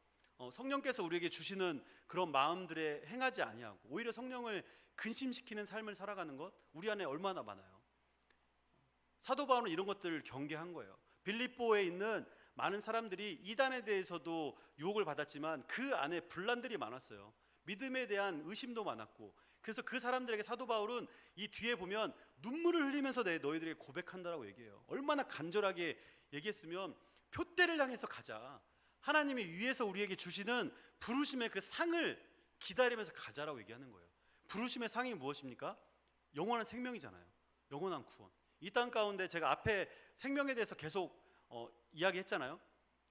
성령께서 우리에게 주시는 그런 마음들에 행하지 아니하고 오히려 성령을 근심시키는 삶을 살아가는 것, 우리 안에 얼마나 많아요. 사도 바울은 이런 것들을 경계한 거예요. 빌립보에 있는 많은 사람들이 이단에 대해서도 유혹을 받았지만 그 안에 분란들이 많았어요. 믿음에 대한 의심도 많았고, 그래서 그 사람들에게 사도 바울은 이 뒤에 보면 눈물을 흘리면서 너희들에게 고백한다라고 얘기해요. 얼마나 간절하게 얘기했으면 표대를 향해서 가자, 하나님이 위에서 우리에게 주시는 부르심의 그 상을 기다리면서 가자라고 얘기하는 거예요. 부르심의 상이 무엇입니까? 영원한 생명이잖아요. 영원한 구원. 이 땅 가운데 제가 앞에 생명에 대해서 계속 이야기했잖아요.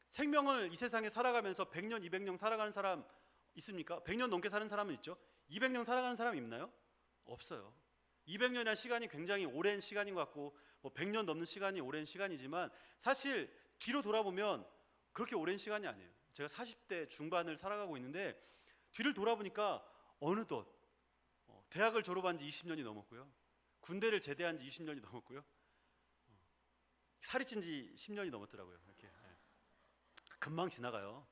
생명을 이 세상에 살아가면서 100년, 200년 살아가는 사람 있습니까? 100년 넘게 사는 사람은 있죠. 200년 살아가는 사람 있나요? 없어요. 200년이라는 시간이 굉장히 오랜 시간인 것 같고 100년 넘는 시간이 오랜 시간이지만 사실 뒤로 돌아보면 그렇게 오랜 시간이 아니에요. 제가 40대 중반을 살아가고 있는데 뒤를 돌아보니까 어느덧 대학을 졸업한 지 20년이 넘었고요. 군대를 제대한 지 20년이 넘었고요. 살이 찐 지 10년이 넘었더라고요. 이렇게 금방 지나가요.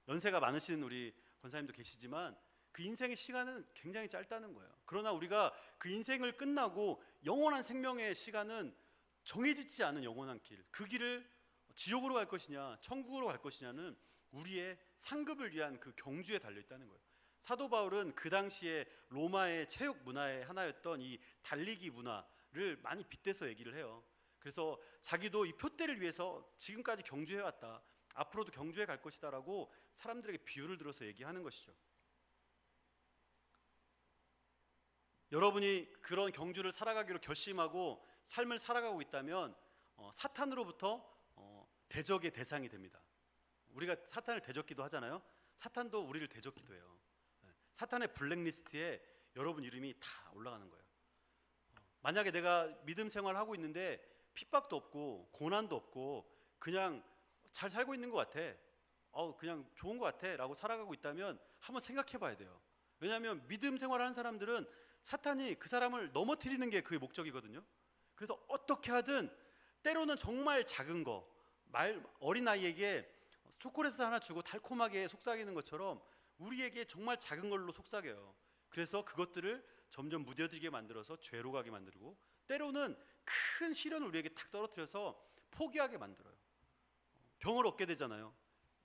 연세가 많으신 우리 권사님도 계시지만 그 인생의 시간은 굉장히 짧다는 거예요. 그러나 우리가 그 인생을 끝나고 영원한 생명의 시간은 정해지지 않은 영원한 길, 그 길을 지옥으로 갈 것이냐 천국으로 갈 것이냐는 우리의 상급을 위한 그 경주에 달려 있다는 거예요. 사도 바울은 그 당시에 로마의 체육 문화의 하나였던 이 달리기 문화를 많이 빗대서 얘기를 해요. 그래서 자기도 이 표대를 위해서 지금까지 경주해왔다, 앞으로도 경주해 갈 것이다 라고 사람들에게 비유를 들어서 얘기하는 것이죠. 여러분이 그런 경주를 살아가기로 결심하고 삶을 살아가고 있다면 사탄으로부터 대적의 대상이 됩니다. 우리가 사탄을 대적기도 하잖아요. 사탄도 우리를 대적기도 해요. 사탄의 블랙리스트에 여러분 이름이 다 올라가는 거예요. 만약에 내가 믿음 생활을 하고 있는데 핍박도 없고 고난도 없고 그냥 잘 살고 있는 것 같아, 그냥 좋은 것 같아 라고 살아가고 있다면 한번 생각해 봐야 돼요. 왜냐하면 믿음 생활하는 사람들은 사탄이 그 사람을 넘어뜨리는 게 그의 목적이거든요. 그래서 어떻게 하든 때로는 정말 작은 거, 어린아이에게 초콜릿을 하나 주고 달콤하게 속삭이는 것처럼 우리에게 정말 작은 걸로 속삭여요. 그래서 그것들을 점점 무뎌지게 만들어서 죄로 가게 만들고, 때로는 큰 시련을 우리에게 탁 떨어뜨려서 포기하게 만들어요. 병을 얻게 되잖아요.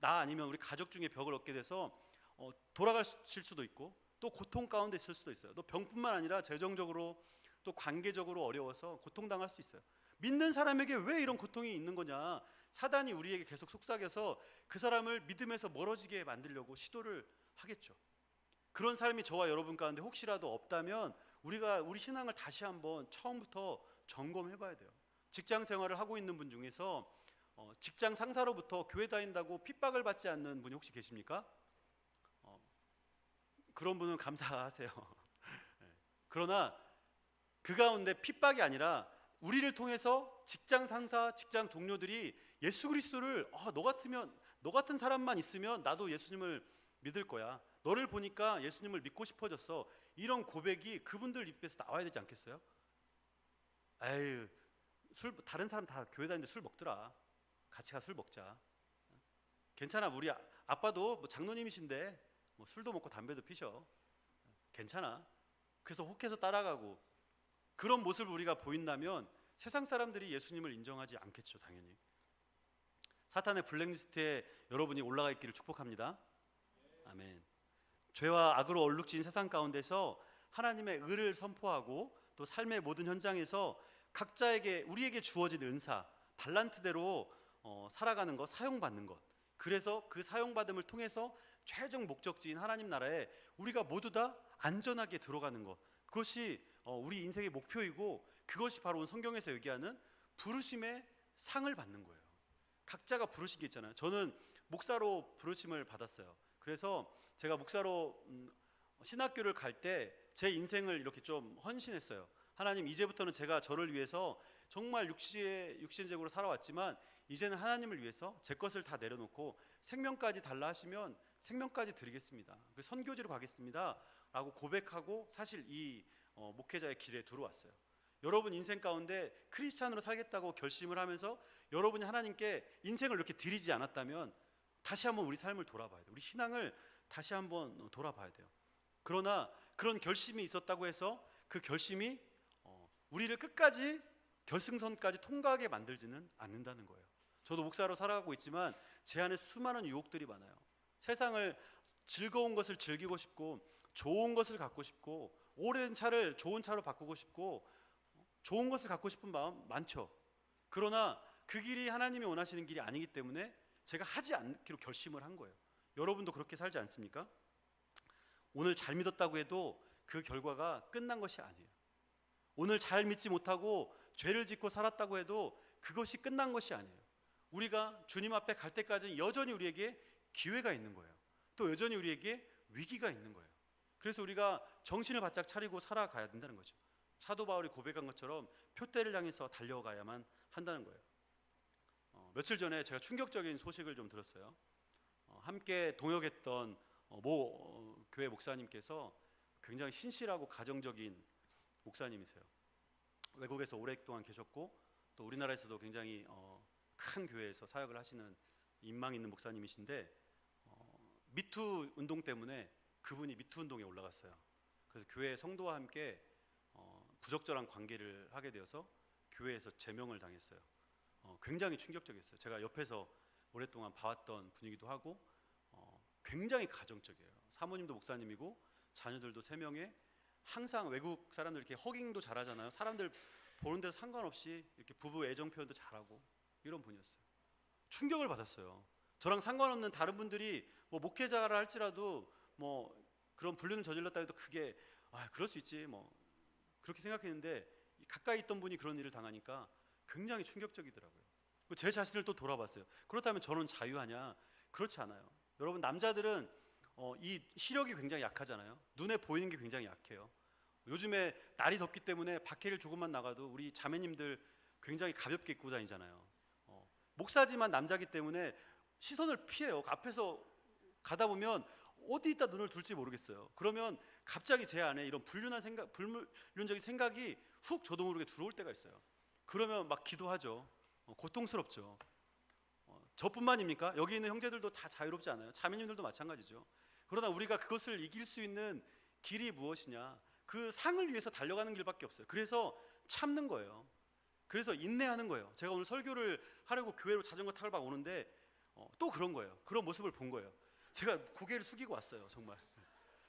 나 아니면 우리 가족 중에 벽을 얻게 돼서 돌아가실 수도 있고 또 고통 가운데 있을 수도 있어요. 또 병뿐만 아니라 재정적으로 또 관계적으로 어려워서 고통당할 수 있어요. 믿는 사람에게 왜 이런 고통이 있는 거냐? 사단이 우리에게 계속 속삭여서 그 사람을 믿음에서 멀어지게 만들려고 시도를 하겠죠. 그런 삶이 저와 여러분 가운데 혹시라도 없다면 우리 신앙을 다시 한번 처음부터 점검해 봐야 돼요. 직장 생활을 하고 있는 분 중에서 직장 상사로부터 교회 다닌다고 핍박을 받지 않는 분이 혹시 계십니까? 그런 분은 감사하세요. 그러나 그 가운데 핍박이 아니라 우리를 통해서 직장 상사, 직장 동료들이 예수 그리스도를 너 같은 사람만 있으면 나도 예수님을 믿을 거야. 너를 보니까 예수님을 믿고 싶어졌어. 이런 고백이 그분들 입에서 나와야 되지 않겠어요? 에휴, 다른 사람 다 교회 다니는데 술 먹더라. 같이 가서 술 먹자. 괜찮아. 우리 아빠도 뭐 장로님이신데 뭐 술도 먹고 담배도 피셔. 괜찮아. 그래서 혹해서 따라가고 그런 모습을 우리가 보인다면 세상 사람들이 예수님을 인정하지 않겠죠, 당연히. 사탄의 블랙리스트에 여러분이 올라가 있기를 축복합니다. 아멘. 죄와 악으로 얼룩진 세상 가운데서 하나님의 의를 선포하고 또 삶의 모든 현장에서 각자에게 우리에게 주어진 은사, 달란트대로 살아가는 것, 사용받는 것. 그래서 그 사용받음을 통해서 최종 목적지인 하나님 나라에 우리가 모두 다 안전하게 들어가는 것. 그것이 우리 인생의 목표이고 그것이 바로 성경에서 얘기하는 부르심의 상을 받는 거예요. 각자가 부르신 게 있잖아요. 저는 목사로 부르심을 받았어요. 그래서 제가 목사로 신학교를 갈 때 제 인생을 이렇게 좀 헌신했어요. 하나님, 이제부터는 제가 저를 위해서 정말 육신적으로 살아왔지만 이제는 하나님을 위해서 제 것을 다 내려놓고 생명까지 달라 하시면 생명까지 드리겠습니다. 선교지로 가겠습니다 라고 고백하고 사실 이 목회자의 길에 들어왔어요. 여러분 인생 가운데 크리스찬으로 살겠다고 결심을 하면서 여러분이 하나님께 인생을 이렇게 드리지 않았다면 다시 한번 우리 삶을 돌아봐야 돼요. 우리 신앙을 다시 한번 돌아봐야 돼요. 그러나 그런 결심이 있었다고 해서 그 결심이 우리를 끝까지 결승선까지 통과하게 만들지는 않는다는 거예요. 저도 목사로 살아가고 있지만 제 안에 수많은 유혹들이 많아요. 세상을 즐거운 것을 즐기고 싶고 좋은 것을 갖고 싶고 오래된 차를 좋은 차로 바꾸고 싶고 좋은 것을 갖고 싶은 마음 많죠. 그러나 그 길이 하나님이 원하시는 길이 아니기 때문에 제가 하지 않기로 결심을 한 거예요. 여러분도 그렇게 살지 않습니까? 오늘 잘 믿었다고 해도 그 결과가 끝난 것이 아니에요. 오늘 잘 믿지 못하고 죄를 짓고 살았다고 해도 그것이 끝난 것이 아니에요. 우리가 주님 앞에 갈 때까지는 여전히 우리에게 기회가 있는 거예요. 또 여전히 우리에게 위기가 있는 거예요. 그래서 우리가 정신을 바짝 차리고 살아가야 된다는 거죠. 사도 바울이 고백한 것처럼 표대를 향해서 달려가야만 한다는 거예요. 며칠 전에 제가 충격적인 소식을 좀 들었어요. 함께 동역했던 모 교회 목사님께서 굉장히 신실하고 가정적인 목사님이세요. 외국에서 오랫동안 계셨고 또 우리나라에서도 굉장히 큰 교회에서 사역을 하시는 인망 있는 목사님이신데 미투 운동 때문에 그분이 미투 운동에 올라갔어요. 그래서 교회 성도와 함께 부적절한 관계를 하게 되어서 교회에서 제명을 당했어요. 굉장히 충격적이었어요. 제가 옆에서 오랫동안 봐왔던 분이기도 하고 굉장히 가정적이에요. 사모님도 목사님이고 자녀들도 3명에 항상 외국 사람들 이렇게 허깅도 잘하잖아요. 사람들 보는 데서 상관없이 이렇게 부부 애정 표현도 잘하고 이런 분이었어요. 충격을 받았어요. 저랑 상관없는 다른 분들이 뭐 목회자라 할지라도 뭐 그런 불륜을 저질렀다 해도 크게 그럴 수 있지 뭐 그렇게 생각했는데 가까이 있던 분이 그런 일을 당하니까 굉장히 충격적이더라고요. 제 자신을 또 돌아봤어요. 그렇다면 저는 자유하냐? 그렇지 않아요. 여러분 남자들은 이 시력이 굉장히 약하잖아요. 눈에 보이는 게 굉장히 약해요. 요즘에 날이 덥기 때문에 밖에를 조금만 나가도 우리 자매님들 굉장히 가볍게 입고 다니잖아요. 목사지만 남자기 때문에 시선을 피해요. 앞에서 가다 보면 어디다 눈을 둘지 모르겠어요. 그러면 갑자기 제 안에 이런 불륜적인 생각이 훅 저도 모르게 들어올 때가 있어요. 그러면 막 기도하죠. 고통스럽죠. 저뿐만입니까? 여기 있는 형제들도 다 자유롭지 않아요. 자매님들도 마찬가지죠. 그러나 우리가 그것을 이길 수 있는 길이 무엇이냐? 그 상을 위해서 달려가는 길밖에 없어요. 그래서 참는 거예요. 그래서 인내하는 거예요. 제가 오늘 설교를 하려고 교회로 자전거 타러 막 오는데 또 그런 거예요. 그런 모습을 본 거예요. 제가 고개를 숙이고 왔어요. 정말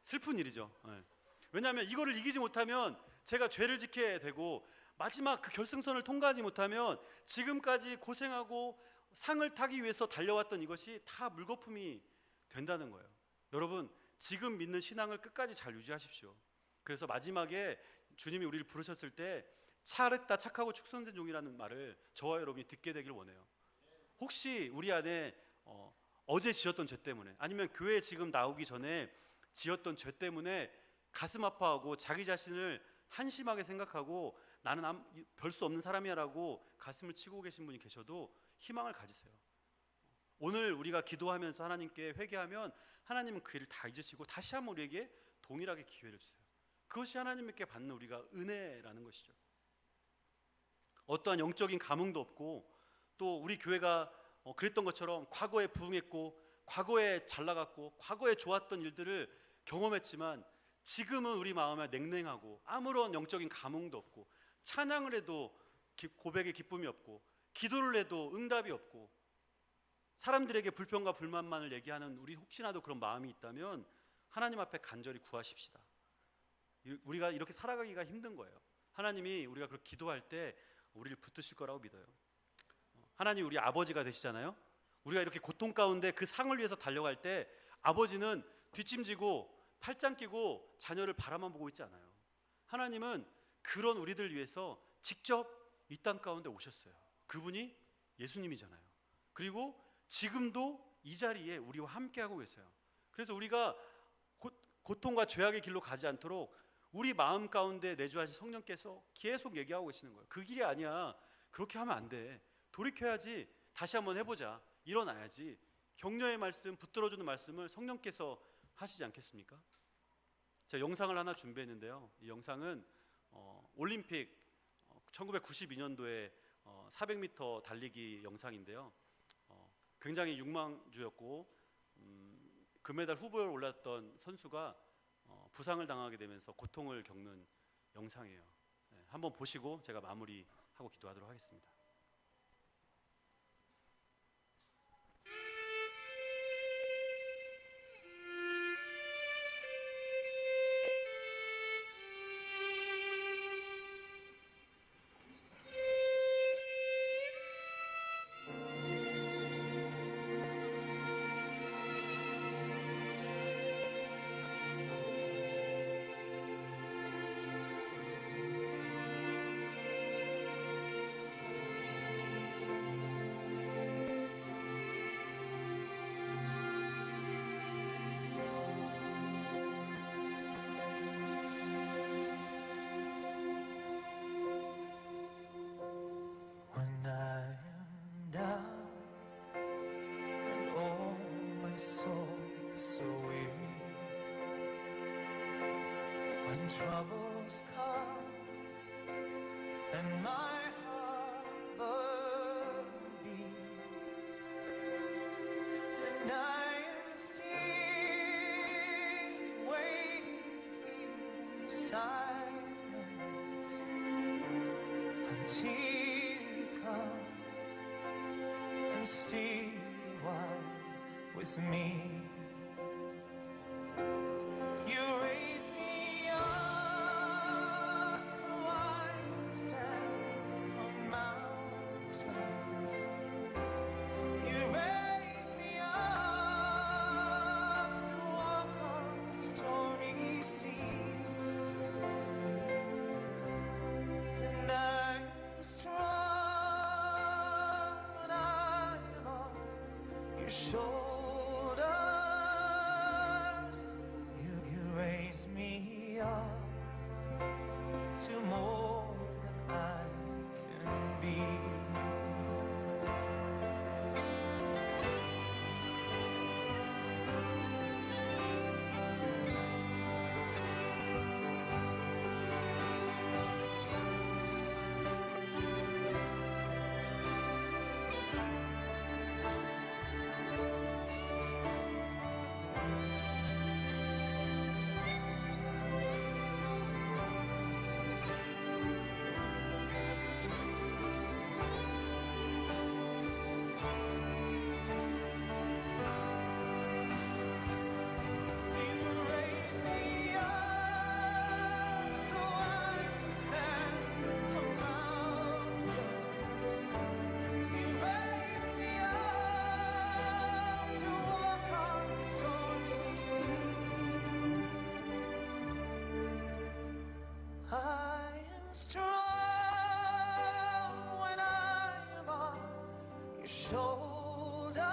슬픈 일이죠. 예. 왜냐하면 이거를 이기지 못하면 제가 죄를 짓게 되고, 마지막 그 결승선을 통과하지 못하면 지금까지 고생하고 상을 타기 위해서 달려왔던 이것이 다 물거품이 된다는 거예요. 여러분, 지금 믿는 신앙을 끝까지 잘 유지하십시오. 그래서 마지막에 주님이 우리를 부르셨을 때 잘했다 착하고 축선된 종이라는 말을 저와 여러분이 듣게 되길 원해요. 혹시 우리 안에 어제 지었던 죄 때문에, 아니면 교회에 지금 나오기 전에 지었던 죄 때문에 가슴 아파하고 자기 자신을 한심하게 생각하고 나는 별 수 없는 사람이야 라고 가슴을 치고 계신 분이 계셔도 희망을 가지세요. 오늘 우리가 기도하면서 하나님께 회개하면 하나님은 그 일을 다 잊으시고 다시 한번 우리에게 동일하게 기회를 주세요. 그것이 하나님께 받는 우리가 은혜라는 것이죠. 어떠한 영적인 감흥도 없고, 또 우리 교회가 그랬던 것처럼 과거에 부흥했고 과거에 잘 나갔고 과거에 좋았던 일들을 경험했지만 지금은 우리 마음에 냉랭하고 아무런 영적인 감흥도 없고, 찬양을 해도 고백의 기쁨이 없고, 기도를 해도 응답이 없고, 사람들에게 불평과 불만만을 얘기하는 우리 혹시나도 그런 마음이 있다면 하나님 앞에 간절히 구하십시다. 우리가 이렇게 살아가기가 힘든 거예요. 하나님이 우리가 그렇게 기도할 때 우리를 붙드실 거라고 믿어요. 하나님 우리 아버지가 되시잖아요. 우리가 이렇게 고통 가운데 그 상을 위해서 달려갈 때 아버지는 뒷짐지고 팔짱 끼고 자녀를 바라만 보고 있지 않아요. 하나님은 그런 우리들 위해서 직접 이 땅 가운데 오셨어요. 그분이 예수님이잖아요. 그리고 지금도 이 자리에 우리와 함께하고 계세요. 그래서 우리가 고통과 죄악의 길로 가지 않도록 우리 마음 가운데 내주하신 성령께서 계속 얘기하고 계시는 거예요. 그 길이 아니야. 그렇게 하면 안 돼. 돌이켜야지. 다시 한번 해보자. 일어나야지. 격려의 말씀, 붙들어주는 말씀을 성령께서 하시지 않겠습니까? 제가 영상을 하나 준비했는데요. 이 영상은 올림픽 1992년도에 400m 달리기 영상인데요. 굉장히 유망주였고 금메달 후보에 올랐던 선수가 부상을 당하게 되면서 고통을 겪는 영상이에요. 한번 보시고 제가 마무리하고 기도하도록 하겠습니다. When troubles come and my heart burns, and I am still waiting in silence until you come and see why with me. Shoulders, you raise me up to more than I can be. shoulders.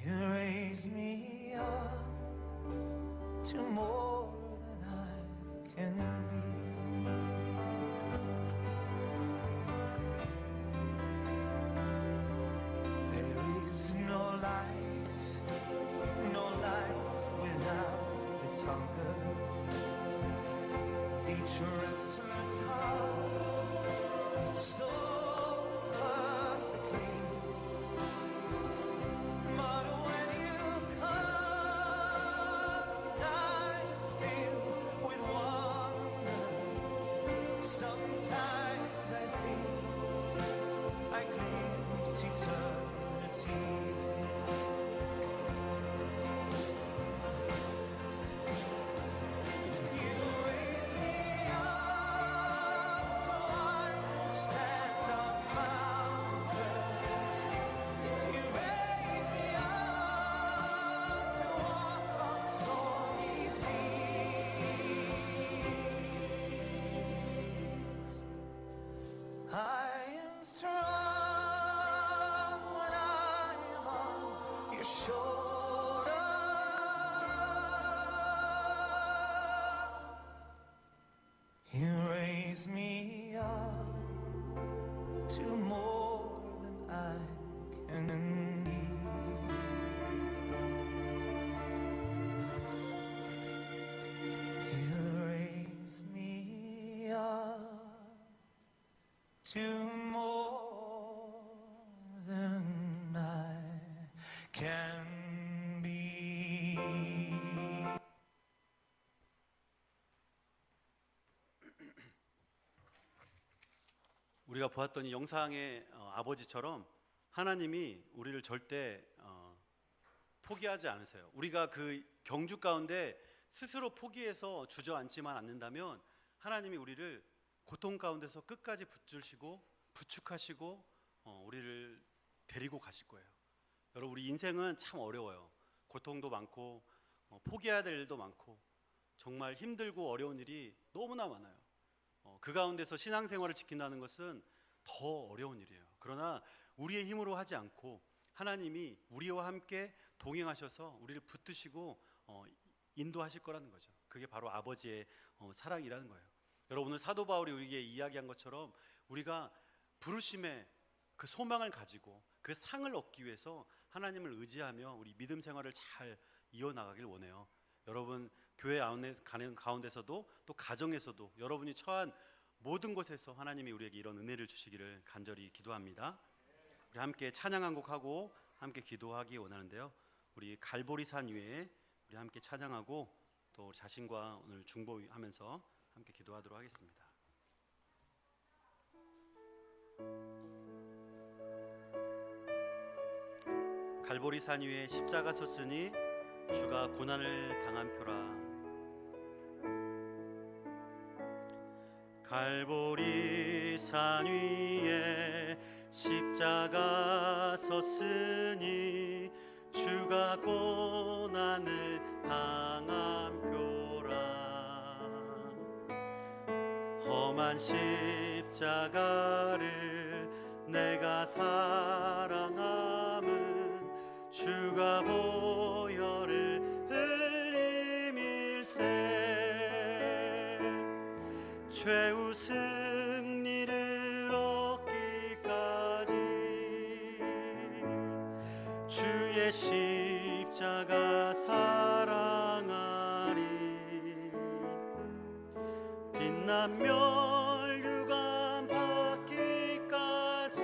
You raise me up to more than I can be. There is no life without its hunger. Each restless heart, it's so perfectly. But when you come, I feel with wonder. Sometimes I feel I glimpse eternity. You raise me up so I can stand on mountains. You raise me up to walk on stormy seas. I am strong when I am on your shoulders. You raise me up to more than I can be. You raise me up to more than I can be. 우리가 보았던 이 영상의 아버지처럼 하나님이 우리를 절대 포기하지 않으세요. 우리가 그 경주 가운데 스스로 포기해서 주저앉지만 않는다면 하나님이 우리를 고통 가운데서 끝까지 붙들시고 부축하시고 우리를 데리고 가실 거예요. 여러분, 우리 인생은 참 어려워요. 고통도 많고 포기해야 될 일도 많고 정말 힘들고 어려운 일이 너무나 많아요. 그 가운데서 신앙생활을 지킨다는 것은 더 어려운 일이에요. 그러나 우리의 힘으로 하지 않고 하나님이 우리와 함께 동행하셔서 우리를 붙드시고 인도하실 거라는 거죠. 그게 바로 아버지의 사랑이라는 거예요. 여러분, 오늘 사도 바울이 우리에게 이야기한 것처럼 우리가 부르심의 그 소망을 가지고 그 상을 얻기 위해서 하나님을 의지하며 우리 믿음 생활을 잘 이어나가길 원해요. 여러분, 교회 안에 가는 가운데서도 또 가정에서도 여러분이 처한 모든 곳에서 하나님이 우리에게 이런 은혜를 주시기를 간절히 기도합니다. 우리 함께 찬양 한 곡 하고 함께 기도하기 원하는데요. 우리 갈보리 산 위에 우리 함께 찬양하고 또 자신과 오늘 중보하면서 함께 기도하도록 하겠습니다. 갈보리 산 위에 십자가 섰으니 주가 고난을 당한 표라. 갈보리 산 위에 십자가 섰으니 주가 고난을 당한 표라. 험한 십자가를 내가 사랑함은 주가 보혈을 흘림일세. 최후 승리를 얻기까지 주의 십자가 사랑하리. 빛난 멸류관 받기까지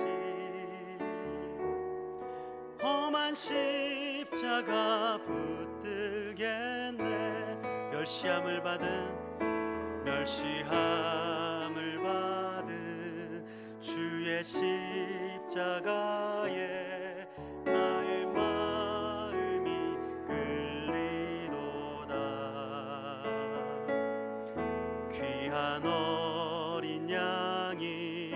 험한 십자가 붙들겠네. 멸시함을 받은 주의 십자가에 나의 마음이 끌리도다. 귀한 어린 양이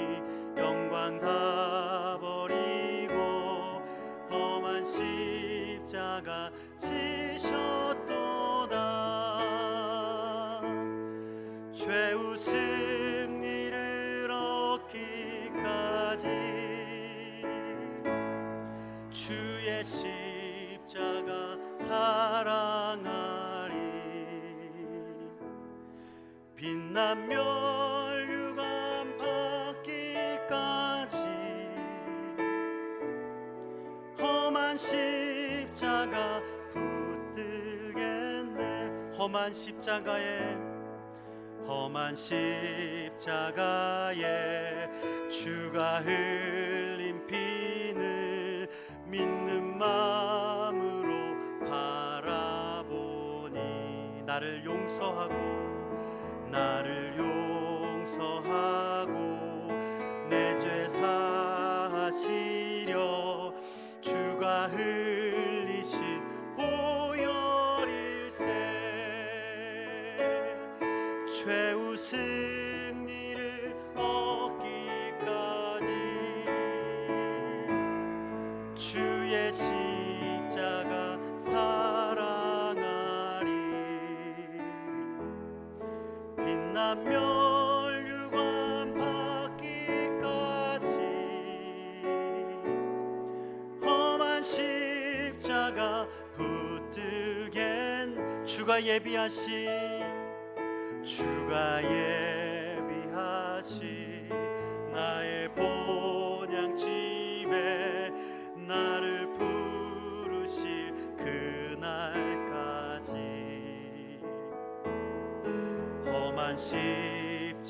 영광 다 버리고 험한 십자가 지셨도다. 최후 승리를 얻기 빛난 멸류관 받기까지 험한 십자가 붙들겠네. 험한 십자가에 주가 흘린 피를 믿는 마음으로 바라보니 나를 용서하고 내 죄 사하시려 주가 흘리신 보혈일세. 최후 승리를 얻기까지 주의 십자가 사랑하리. 빛난 멸류관 받기까지 험한 십자가 붙들겐 주가 예비하신 나의 본향집에 나를 부르실 그날까지 험한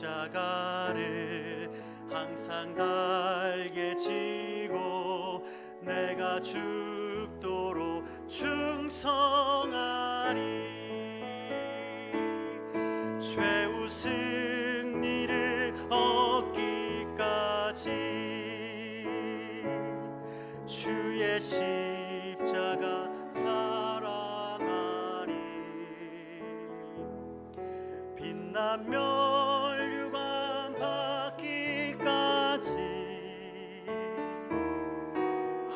십자가를 항상 달게 지고 내가 죽도록 충성하리. 최후 승리를 얻기까지 주의 십자가 사랑하리. 빛난 멸류관 받기까지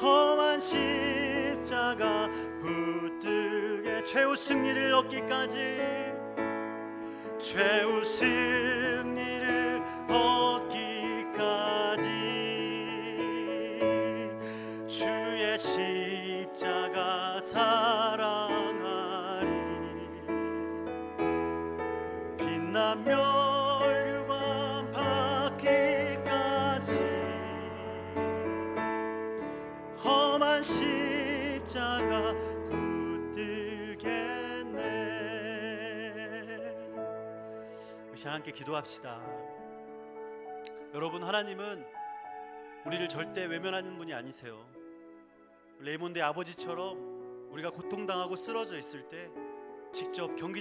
험한 십자가 붙들게 최후 승리를 얻기까지 주의 십자가 사랑하리. 빛난 멸류관 받기까지 험한 십자가 붙들겠네. 우리 함께 기도합시다. 여러분, 하나님은 우리를 절대 외면하는 분이 아니세요. 레몬드의 아버지처럼 우리가 고통당하고 쓰러져 있을 때 직접 경기장